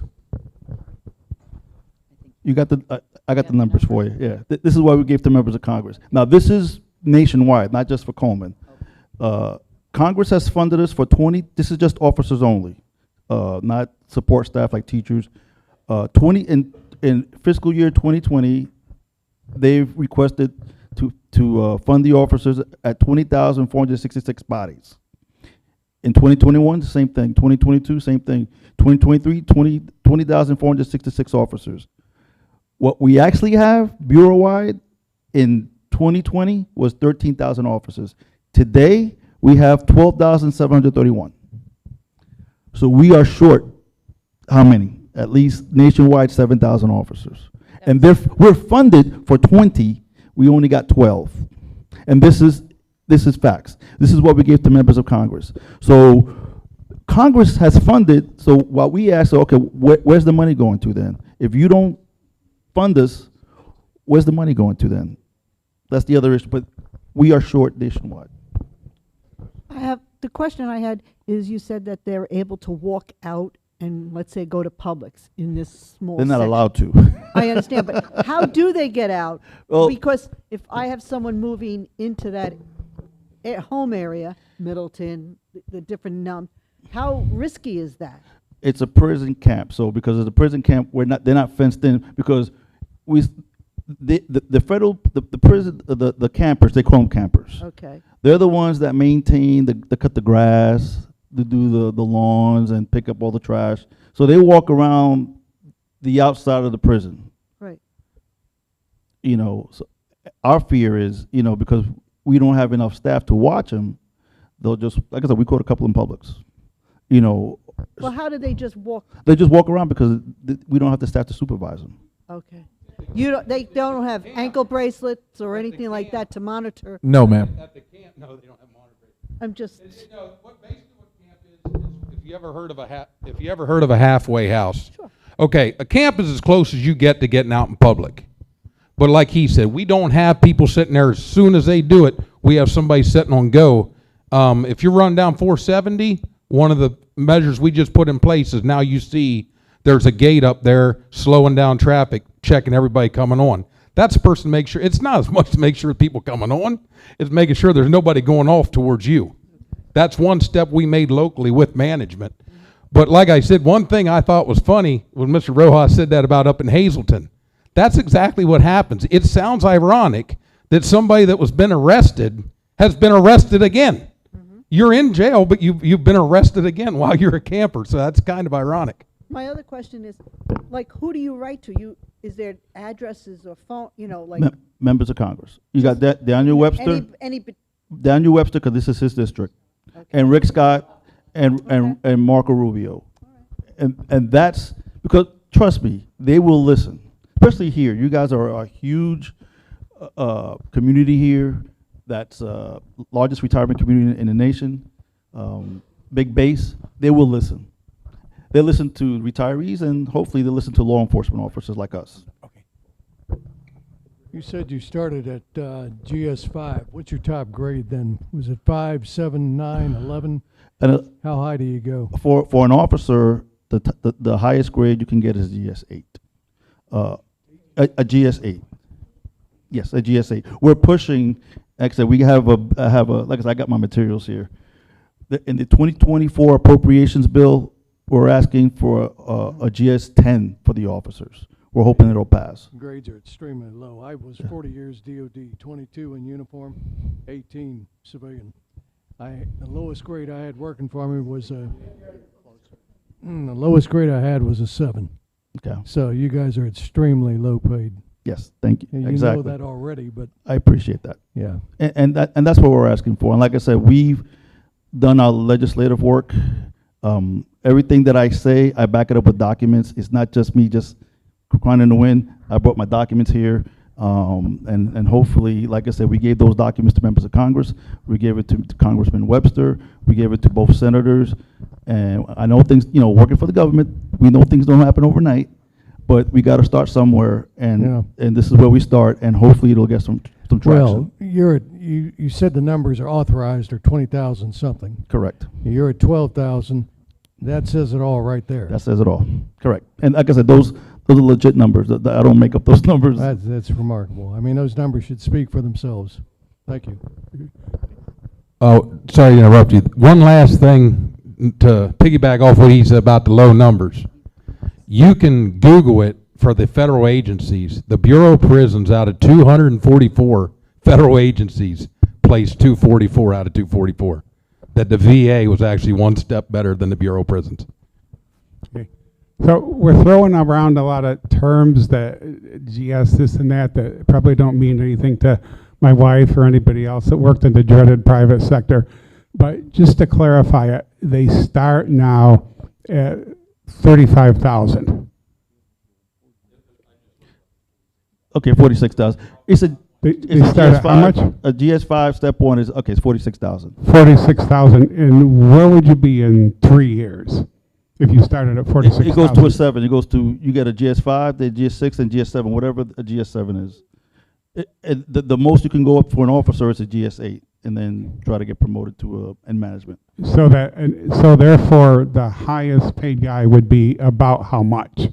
You got the, I got the numbers for you. Yeah, this is what we gave to members of Congress. Now this is nationwide, not just for Coleman. Congress has funded us for 20. This is just officers only, not support staff like teachers. 20 in fiscal year 2020, they've requested to fund the officers at 20,466 bodies. In 2021, the same thing. 2022, same thing. 2023, 20,466 officers. What we actually have bureau-wide in 2020 was 13,000 officers. Today, we have 12,731. So we are short, how many? At least nationwide, 7,000 officers. And we're funded for 20, we only got 12. And this is facts. This is what we give to members of Congress. So Congress has funded, so what we ask, okay, where's the money going to then? If you don't fund us, where's the money going to then? That's the other issue, but we are short nationwide. The question I had is, you said that they're able to walk out and, let's say, go to Publix in this small They're not section. allowed to. I understand, but how do they get out? Well, because if I have someone moving into that home area, Middleton, the different how risky is that? It's a prison camp, so because it's a prison camp, they're not fenced in, because the federal, the prison, the campers, they call them campers. Okay. They're the ones that maintain, they cut the grass, they do the lawns and pick up all the trash. So they walk around the outside of the prison. Right. You know, so our fear is, you know, because we don't have enough staff to watch them, they'll just, like I said, we caught a couple in Publix. You know. Well, how do they just walk? They just walk around because we don't have the staff to supervise them. Okay. They don't have ankle bracelets or anything like that to monitor? No, ma'am. At the camp, no, they don't have monitors. I'm just. No, basically what camp is if you ever heard of a halfway house. Sure. Okay, a camp is as close as you get to getting out in public. But like he said, we don't have people sitting there as soon as they do it. We have somebody sitting on go. If you're running down 470, one of the measures we just put in place is now you see there's a gate up there slowing down traffic, checking everybody coming on. That's a person to make sure, it's not as much to make sure people coming on, it's making sure there's nobody going off towards you. That's one step we made locally with management. But like I said, one thing I thought was funny when Mr. Rojas said that about up in Hazleton. That's exactly what happens. It sounds ironic that somebody that was been arrested has been arrested again. You're in jail, but you've been arrested again while you're a camper, so that's kind of ironic. My other question is, like, who do you write to? Is there addresses or phone, like? Members of Congress. You got that Daniel Webster. Daniel Webster, because this is his district. Okay. And Rick Scott and Marco Rubio. Right. And that's, because, trust me, they will listen. Especially here. You guys are a huge community here. That's largest retirement community in the nation. Big base. They will listen. They listen to retirees, and hopefully they listen to law enforcement officers like us. Okay. You said you started at GS5. What's your top grade then? Was it 5, 7, 9, 11? And how high do you go? For an officer, the highest grade you can get is GS8. A GS8. Yes, a GS8. We're pushing. Like I said, we have a like I said, I got my materials here. In the 2024 appropriations bill, we're asking for a GS10 for the officers. We're hoping it'll pass. Grades are extremely low. I was 40 years DOD, 22 in uniform, 18 civilian. The lowest grade I had working for me was the lowest grade I had was a 7. Okay. So you guys are extremely low paid. Yes, thank you. And you know that already, but I appreciate that. Yeah. And that's what we're asking for. And like I said, we've done our legislative work. Everything that I say, I back it up with documents. It's not just me just crying in the wind. I brought my documents here. And hopefully, like I said, we gave those documents to members of Congress. We gave it to Congressman Webster. We gave it to both senators. And I know things, working for the government, we know things don't happen overnight, but we got to start somewhere. And this is where we start, and hopefully it'll get some traction. Well, you said the numbers are authorized are 20,000 something. Correct. You're at 12,000. That says it all right there. That says it all. Correct. And like I said, those are legit numbers. I don't make up those numbers. That's remarkable. I mean, those numbers should speak for themselves. Thank you. Oh, sorry to interrupt you. One last thing to piggyback off what he said about the low numbers. You can Google it for the federal agencies. The Bureau of Prisons, out of 244 federal agencies, placed 244 out of 244. That the VA was actually one step better than the Bureau of Prisons. Okay. So we're throwing around a lot of terms that GS, this and that probably don't mean anything to my wife or anybody else that worked in the dreaded private sector. But just to clarify it, they start now at 35,000. Okay, 46,000. It's a They start at how much? A GS5 step 1 is, okay, it's 46,000. 46,000. And where would you be in 3 years if you started at 46,000? It goes to a 7. It goes to, you get a GS5, the GS6, and GS7, whatever a GS7 is. The most you can go up for an officer is a GS8, and then try to get promoted to in management. So therefore, the highest paid guy would be about how much?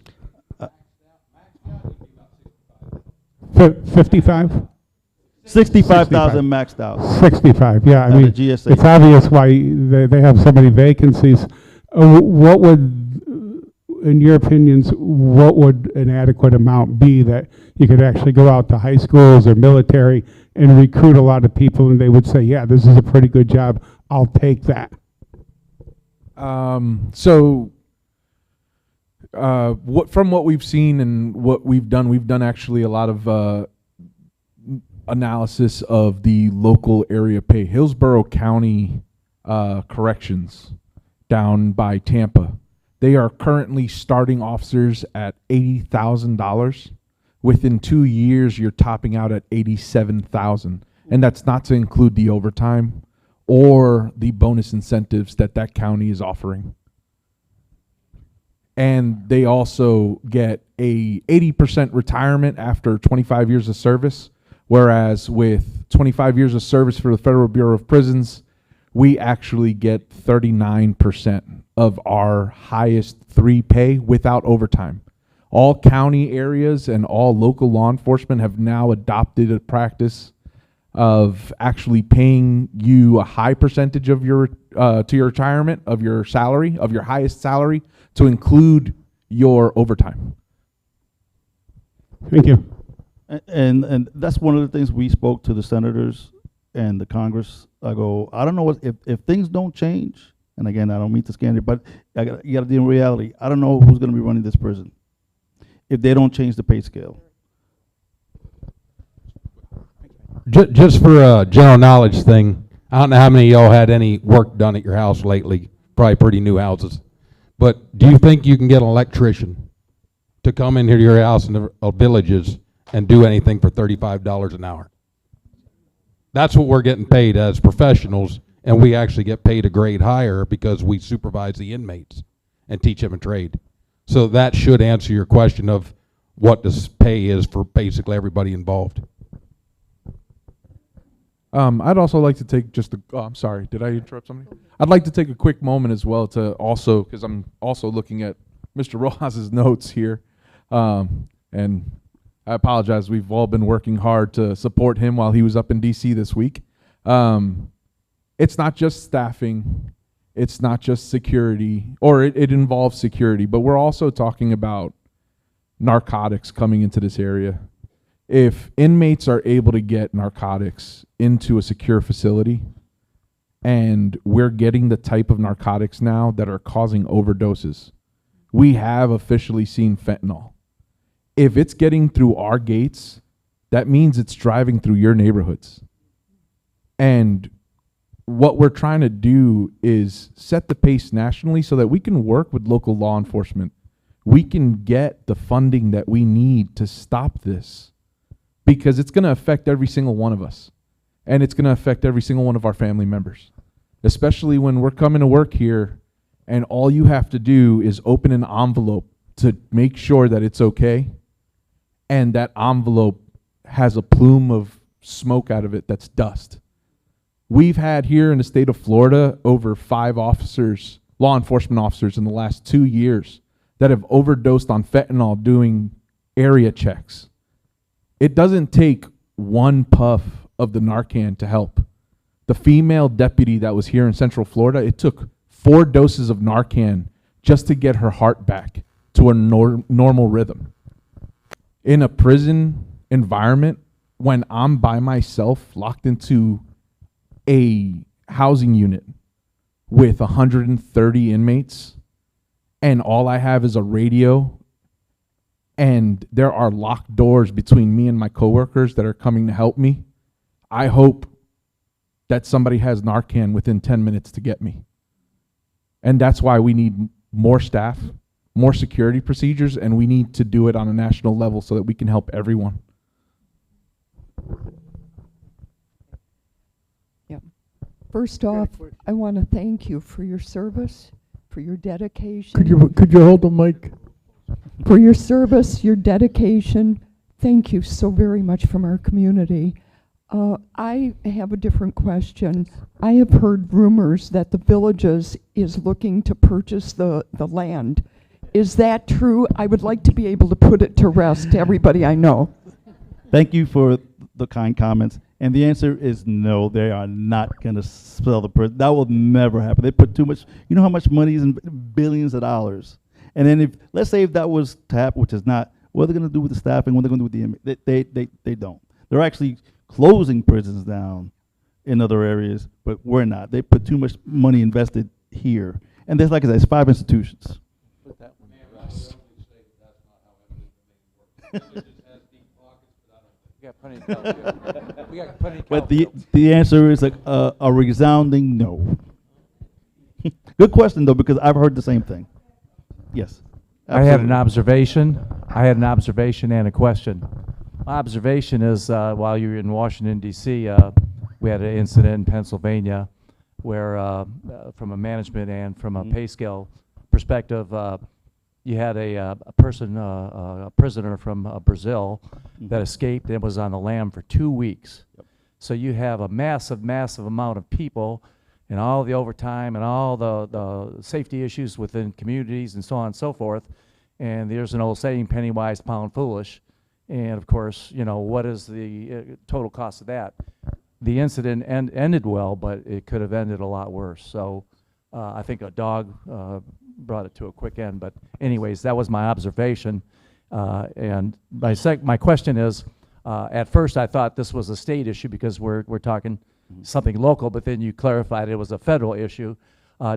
55? 65,000 maxed out. 65, yeah. I At the mean, GSA. it's obvious why they have so many vacancies. What would, in your opinions, what would an adequate amount be that you could actually go out to high schools or military and recruit a lot of people and they would say, yeah, this is a pretty good job, I'll take that? From what we've seen and what we've done actually a lot of analysis of the local area pay. Hillsborough County Corrections down by Tampa, they are currently starting officers at $80,000. Within 2 years, you're topping out at $87,000, and that's not to include the overtime or the bonus incentives that county is offering. And they also get a 80% retirement after 25 years of service, whereas with 25 years of service for the Federal Bureau of Prisons, we actually get 39% of our highest 3 pay without overtime. All county areas and all local law enforcement have now adopted a practice of actually paying you a high percentage of your to your retirement of your salary, of your highest salary, to include your overtime. Thank you. And that's one of the things we spoke to the senators and the Congress. I go, I don't know if things don't change, and again, I don't mean to scare you, but you got to deal in reality. I don't know who's going to be running this prison if they don't change the pay scale. Just for a general knowledge thing, I don't know how many of y'all had any work done at your house lately. Probably pretty new houses. But do you think you can get an electrician to come into your house in the villages and do anything for $35 an hour? That's what we're getting paid as professionals, and we actually get paid a grade higher because we supervise the inmates and teach them a trade. So that should answer your question of what this pay is for basically everybody involved. I'd also like to take just a, I'm sorry, did I interrupt somebody? I'd like to take a quick moment as well to also, because I'm also looking at Mr. Rojas's notes here, and I apologize, we've all been working hard to support him while he was up in DC this week. It's not just staffing, it's not just security, or it involves security, but we're also talking about narcotics coming into this area. If inmates are able to get narcotics into a secure facility, and we're getting the type of narcotics now that are causing overdoses, we have officially seen fentanyl. If it's getting through our gates, that means it's driving through your neighborhoods. And what we're trying to do is set the pace nationally so that we can work with local law enforcement. We can get the funding that we need to stop this, because it's going to affect every single one of us. And it's going to affect every single one of our family members, especially when we're coming to work here and all you have to do is open an envelope to make sure that it's okay. And that envelope has a plume of smoke out of it that's dust. We've had here in the state of Florida over 5 officers, law enforcement officers in the last 2 years that have overdosed on fentanyl doing area checks. It doesn't take one puff of the Narcan to help. The female deputy that was here in Central Florida, it took 4 doses of Narcan just to get her heart back to a normal rhythm. In a prison environment, when I'm by myself locked into a housing unit with 130 inmates, and all I have is a radio, and there are locked doors between me and my coworkers that are coming to help me, I hope that somebody has Narcan within 10 minutes to get me. And that's why we need more staff, more security procedures, and we need to do it on a national level so that we can help everyone. First off, I want to thank you for your service, for your dedication. Could you hold the mic? For your service, your dedication. Thank you so very much from our community. I have a different question. I have heard rumors that the Villages is looking to purchase the land. Is that true? I would like to be able to put it to rest to everybody I know. Thank you for the kind comments. And the answer is no, they are not going to sell the prison. That will never happen. They put too much, you know how much money is in billions of dollars. And then if, let's say if that was to happen, which is not, what are they going to do with the staffing? What are they going to do with the inmates? They don't. They're actually closing prisons down in other areas, but we're not. They put too much money invested here. And there's, like I said, it's 5 institutions. Put that one to rest. We got plenty of we got plenty of But the answer is a resounding no. Good question, though, because I've heard the same thing. Yes. I had an absolutely. observation and a question. My observation is while you were in Washington, D.C., we had an incident in Pennsylvania where, from a management and from a pay scale perspective, you had a prisoner from Brazil that escaped and was on the lam for 2 weeks. Yep. So you have a massive amount of people and all the overtime and all the safety issues within communities and so on and so forth. And there's an old saying, penny wise, pound foolish. And of course, you know, what is the total cost of that? The incident ended well, but it could have ended a lot worse. So I think a dog brought it to a quick end. But anyways, that was my observation. And my question is, at first I thought this was a state issue because we're talking something local, but then you clarified it was a federal issue.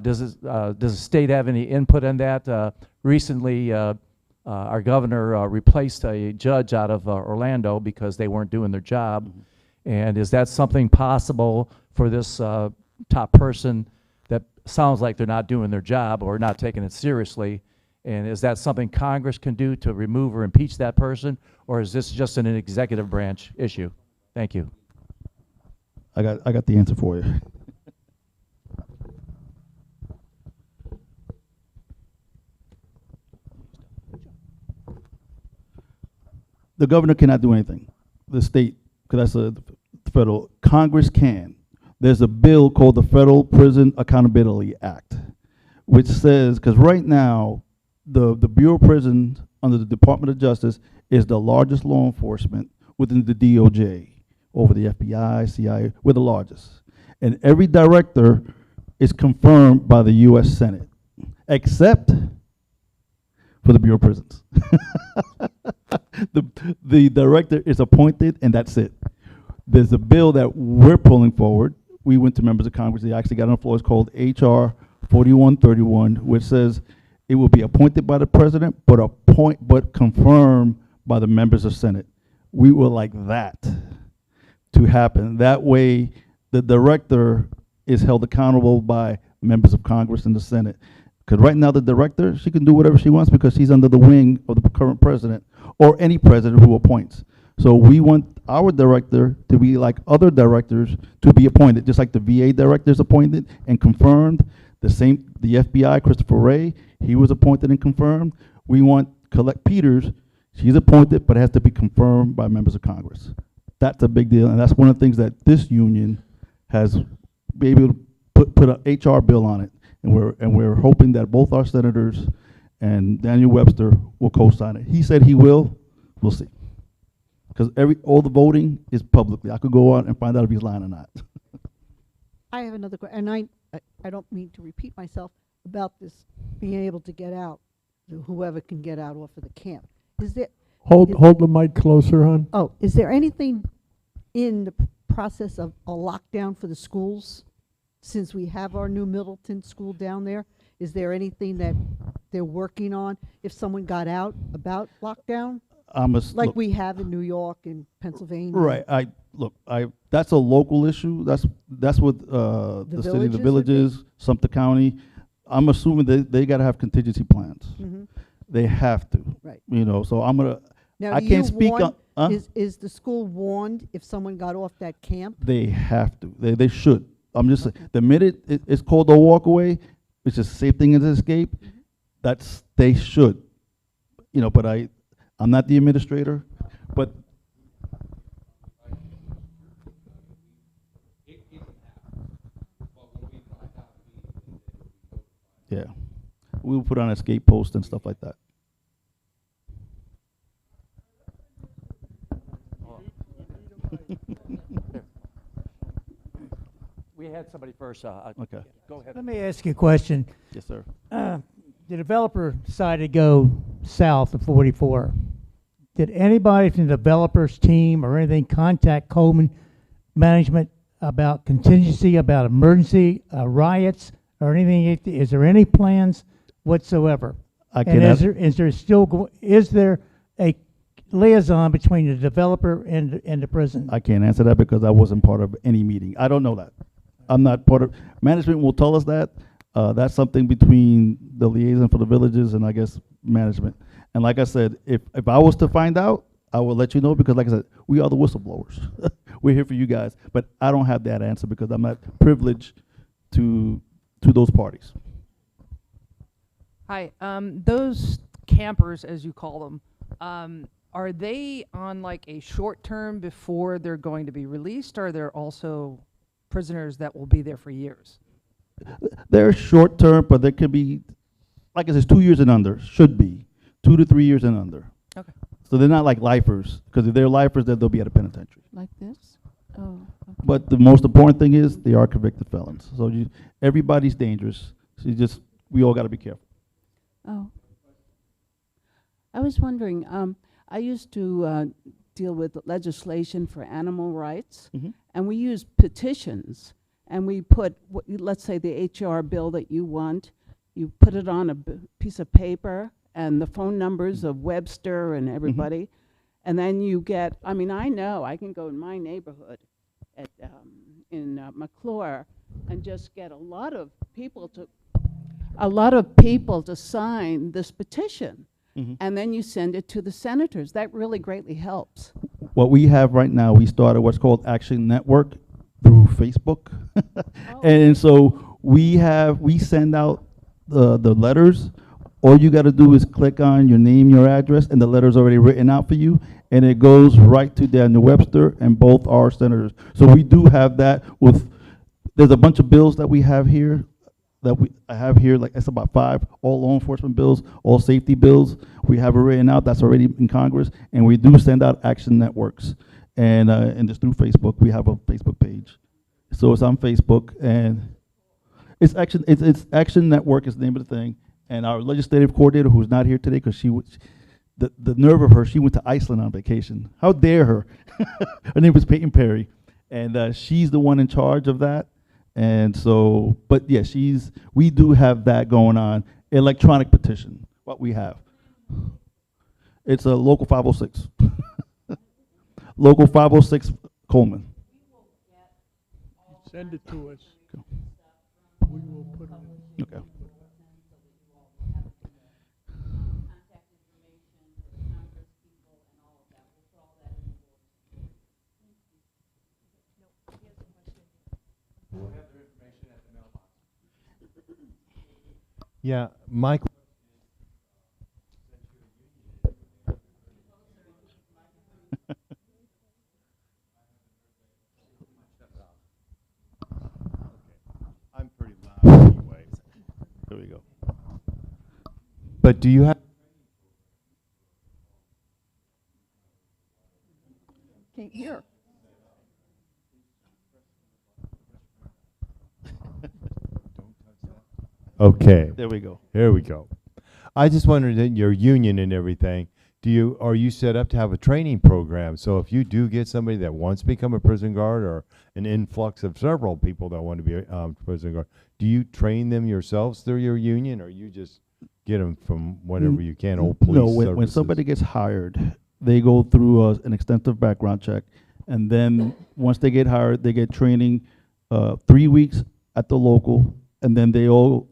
Does the state have any input in that? Recently, our governor replaced a judge out of Orlando because they weren't doing their job. And is that something possible for this top person that sounds like they're not doing their job or not taking it seriously? And is that something Congress can do to remove or impeach that person? Or is this just an executive branch issue? Thank you. I got the answer for you. The governor cannot do anything. The state, because that's a federal. Congress can. There's a bill called the Federal Prison Accountability Act, which says, because right now, the Bureau of Prisons under the Department of Justice is the largest law enforcement within the DOJ, over the FBI, CIA, we're the largest. And every director is confirmed by the U.S. Senate, except for the Bureau of Prisons. The director is appointed, and that's it. There's a bill that we're pulling forward. We went to members of Congress. They actually got on the floor. It's called H.R. 4131, which says it will be appointed by the president, but confirmed by the members of Senate. We would like that to happen. That way, the director is held accountable by members of Congress and the Senate. Because right now, the director, she can do whatever she wants because she's under the wing of the current president or any president who appoints. So we want our director to be like other directors to be appointed, just like the VA director is appointed and confirmed. The FBI, Christopher Wray, he was appointed and confirmed. We want Colette Peters, she's appointed, but has to be confirmed by members of Congress. That's a big deal, and that's one of the things that this union has been able to put an HR bill on it, and we're hoping that both our senators and Daniel Webster will co-sign it. He said he will. We'll see, because all the voting is publicly. I could go out and find out if he's lying or not. I have another question, and I don't mean to repeat myself about this being able to get out, whoever can get out off of the camp. Is there Hold the mic closer, hon. Oh, is there anything in the process of a lockdown for the schools? Since we have our new Middleton school down there, is there anything that they're working on if someone got out about lockdown? Like we have in New York and Pennsylvania. Right. That's a local issue. That's what the city, the villages, Sumter County. I'm assuming they got to have contingency plans. Mm-hmm. They have to. Right. You know, so I'm gonna. Now, I can't speak on. Is the school warned if someone got off that camp? They have to. They should. I'm just saying, the minute it's called a walkaway, which is the same thing as escape, they should. You know, but I'm not the administrator, but yeah, we'll put on escape post and stuff like that. We had somebody first. Okay. Go ahead. Let me ask you a question. Yes, sir. The developer decided to go south of 44. Did anybody from the developer's team or anything contact Coleman management about contingency, about emergency riots or anything? Is there any plans whatsoever? And is there a liaison between the developer and the prison? I can't answer that because I wasn't part of any meeting. I don't know that. I'm not part of, management will tell us that. That's something between the liaison for the villages and I guess management. And like I said, if I was to find out, I will let you know because like I said, we are the whistleblowers. We're here for you guys. But I don't have that answer because I'm not privileged to those parties. Hi, those campers, as you call them, are they on like a short term before they're going to be released, or are there also prisoners that will be there for years? They're short term, but they could be, like I said, 2 years and under, should be 2 to 3 years and under. Okay. So they're not like lifers, because if they're lifers, then they'll be at a penitentiary. Like this? Oh. Okay. But the most important thing is they are convicted felons. So everybody's dangerous. So we all got to be careful. Oh. I was wondering, I used to deal with legislation for animal rights, and we use petitions, and we put, let's say the HR bill that you want, you put it on a piece of paper and the phone numbers of Webster and everybody, and then you get, I mean, I know I can go in my neighborhood at, in McClure and just get a lot of people to sign this petition. And then you send it to the senators. That really greatly helps. What we have right now, we started what's called Action Network through Facebook. And so we send out the letters. All you got to do is click on your name, your address, and the letter's already written out for you. And it goes right to Daniel Webster and both our senators. So we do have that there's a bunch of bills that we have here. I have here, like it's about 5, all law enforcement bills, all safety bills. We have it written out, that's already in Congress, and we do send out action networks. And it's through Facebook, we have a Facebook page. So it's on Facebook, and it's Action Network is the name of the thing. And our legislative coordinator, who's not here today, because the nerve of her, she went to Iceland on vacation. How dare her? Her name was Peyton Perry, and she's the one in charge of that. And so, but yeah, we do have that going on. Electronic petition, what we have. It's a local 506. Local 506 Coleman. Send it to us. We will put it in. Okay. Yeah, Mike. I'm pretty loud anyway. There we go. But do you have? Can't hear. Okay. There we go. There we go. I just wondered, in your union and everything, are you set up to have a training program? So if you do get somebody that wants to become a prison guard, or an influx of several people that want to be a prison guard, do you train them yourselves through your union, or you just get them from whatever you can, old police No, when services? somebody gets hired, they go through an extensive background check, and then once they get hired, they get training 3 weeks at the local, and then they all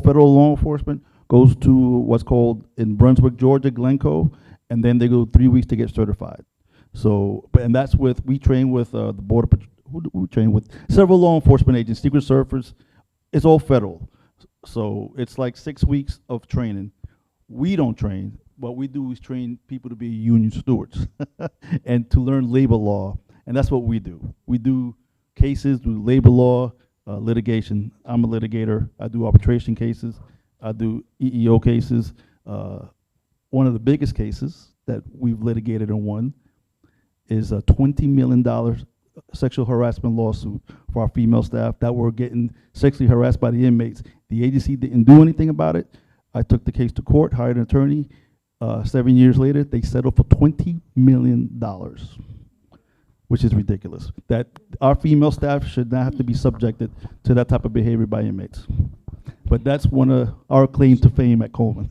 federal law enforcement goes to what's called in Brunswick, Georgia, Glencoe, and then they go 3 weeks to get certified. So, and that's we train with the Border Patrol, we train with several law enforcement agents, Secret Service. It's all federal. So it's like 6 weeks of training. We don't train. What we do is train people to be union stewards and to learn labor law. And that's what we do. We do cases, do labor law, litigation. I'm a litigator. I do arbitration cases. I do EEO cases. One of the biggest cases that we've litigated and won is $20 million sexual harassment lawsuit for our female staff that were getting sexually harassed by the inmates. The agency didn't do anything about it. I took the case to court, hired an attorney. 7 years later, they settled for $20 million, which is ridiculous. That our female staff should not have to be subjected to that type of behavior by inmates. But that's one of our claims to fame at Coleman.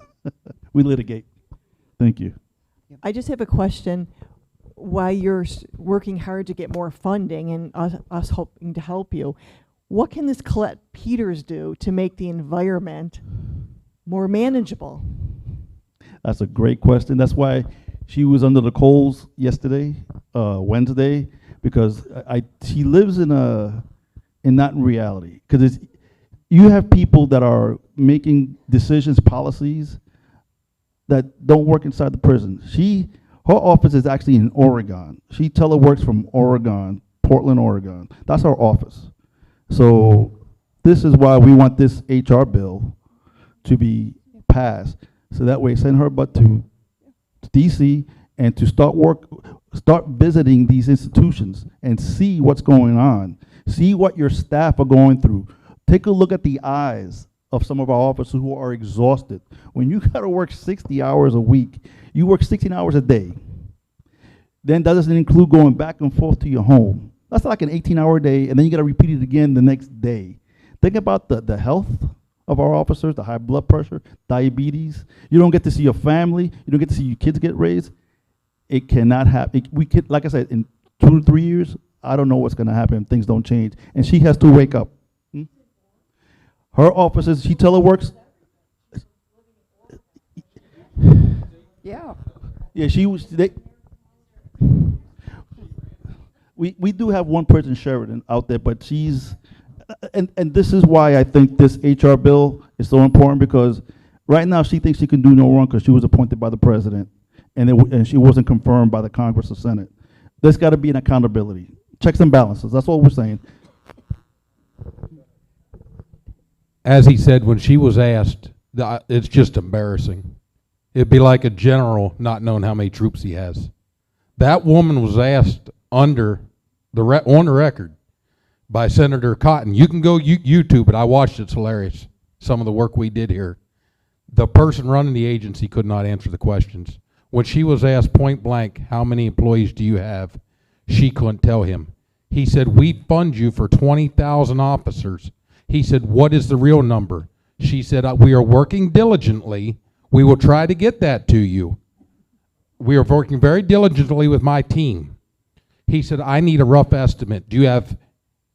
We litigate. Thank you. I just have a question. While you're working hard to get more funding and us hoping to help you, what can this Colette Peters do to make the environment more manageable? That's a great question. That's why she was under the coals yesterday, Wednesday, because she lives in not in reality. Because you have people that are making decisions, policies that don't work inside the prison. Her office is actually in Oregon. She teleworks from Oregon, Portland, Oregon. That's our office. So this is why we want this HR bill to be passed. So that way send her butt to DC and to start visiting these institutions and see what's going on. See what your staff are going through. Take a look at the eyes of some of our officers who are exhausted. When you gotta work 60 hours a week, you work 16 hours a day. Then that doesn't include going back and forth to your home. That's like an 18-hour day, and then you gotta repeat it again the next day. Think about the health of our officers, the high blood pressure, diabetes. You don't get to see your family. You don't get to see your kids get raised. It cannot happen. Like I said, in 2 to 3 years, I don't know what's gonna happen if things don't change. And she has to wake up. Her offices, she teleworks. Yeah. Yeah, we do have one person, Sheridan, out there, but she's, and this is why I think this HR bill is so important, because right now she thinks she can do no wrong because she was appointed by the president, and she wasn't confirmed by the Congress or Senate. There's got to be an accountability, checks and balances. That's all we're saying. As he said, when she was asked, it's just embarrassing. It'd be like a general not knowing how many troops he has. That woman was asked on the record by Senator Cotton. You can go YouTube it. I watched it. It's hilarious. Some of the work we did here. The person running the agency could not answer the questions. When she was asked point blank, how many employees do you have? She couldn't tell him. He said, we fund you for 20,000 officers. He said, what is the real number? She said, we are working diligently. We will try to get that to you. We are working very diligently with my team. He said, I need a rough estimate. Do you have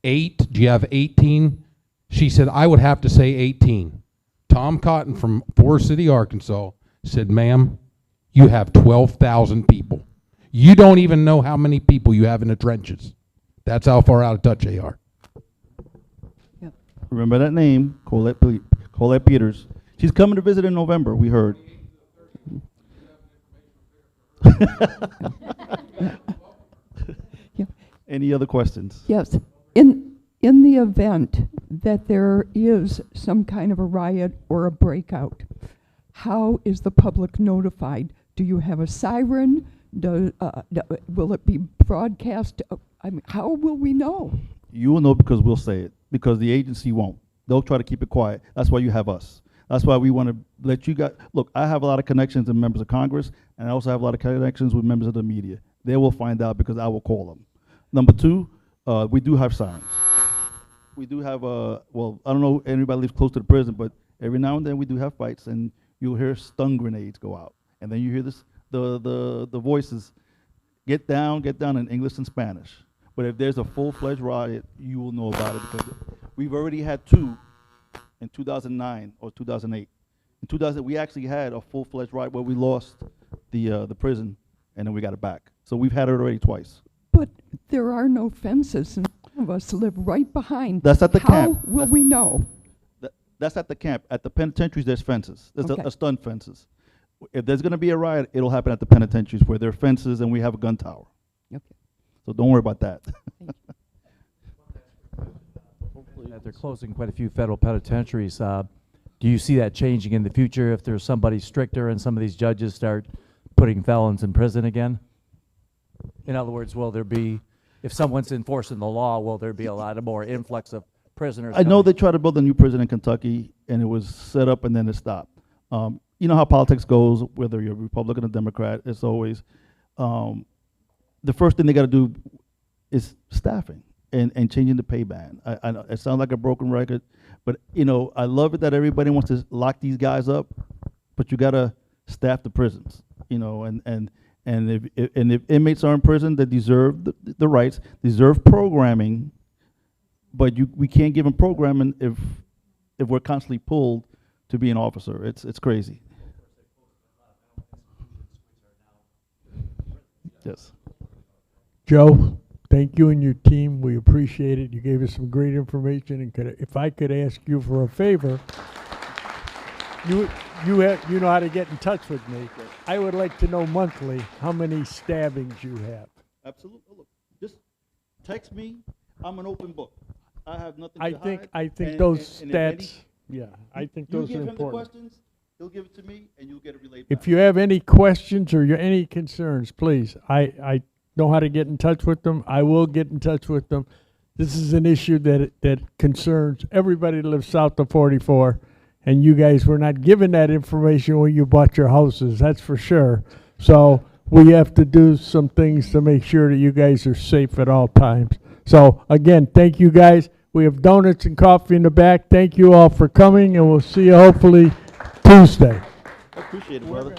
8? Do you have 18? She said, I would have to say 18. Tom Cotton from Forest City, Arkansas said, ma'am, you have 12,000 people. You don't even know how many people you have in the trenches. That's how far out of touch they are. Remember that name, Colette Peters. She's coming to visit in November, we heard. Yeah. Any other questions? Yes. In the event that there is some kind of a riot or a breakout, how is the public notified? Do you have a siren? Will it be broadcast? I mean, how will we know? You will know because we'll say it, because the agency won't. They'll try to keep it quiet. That's why you have us. That's why we want to let you guys, look, I have a lot of connections with members of Congress, and I also have a lot of connections with members of the media. They will find out because I will call them. Number 2, we do have sirens. We do have, well, I don't know if anybody lives close to the prison, but every now and then we do have fights, and you'll hear stun grenades go out. And then you hear the voices, get down in English and Spanish. But if there's a full-fledged riot, you will know about it, because we've already had 2 in 2009 or 2008. In 2000, we actually had a full-fledged riot where we lost the prison, and then we got it back. So we've had it already twice. But there are no fences, and some of us live right behind. That's at the camp. How will we know? That's at the camp. At the penitentiaries, there's fences. There's Okay. a stun fences. If there's going to be a riot, it'll happen at the penitentiaries where there are fences and we have a gun tower. Okay. So don't worry about that. That they're closing quite a few federal penitentiaries. Do you see that changing in the future if there's somebody stricter and some of these judges start putting felons in prison again? In other words, will there be, if someone's enforcing the law, will there be a lot of more influx of prisoners? I know coming? they tried to build a new prison in Kentucky, and it was set up and then it stopped. You know how politics goes, whether you're Republican or Democrat, it's always, the first thing they got to do is staffing and changing the pay band. I know it sounds like a broken record, but you know, I love it that everybody wants to lock these guys up, but you got to staff the prisons, you know, and if inmates are in prison that deserve the rights, deserve programming, but we can't give them programming if we're constantly pulled to be an officer. It's crazy. Yes. Joe, thank you and your team. We appreciate it. You gave us some great information. And if I could ask you for a favor, you know how to get in touch with me. I would like to know monthly how many stabbings you have. Absolutely. Look, just text me. I'm an open book. I have nothing to hide. I think And- those and if any- stats, yeah, I think you those give are him the important. questions, he'll give it to me, and you'll get it relayed If back. you have any questions or any concerns, please, I know how to get in touch with them. I will get in touch with them. This is an issue that concerns everybody that lives south of 44, and you guys were not given that information when you bought your houses, that's for sure. So we have to do some things to make sure that you guys are safe at all times. So again, thank you guys. We have donuts and coffee in the back. Thank you all for coming, and we'll see you hopefully Tuesday. I appreciate it, brother.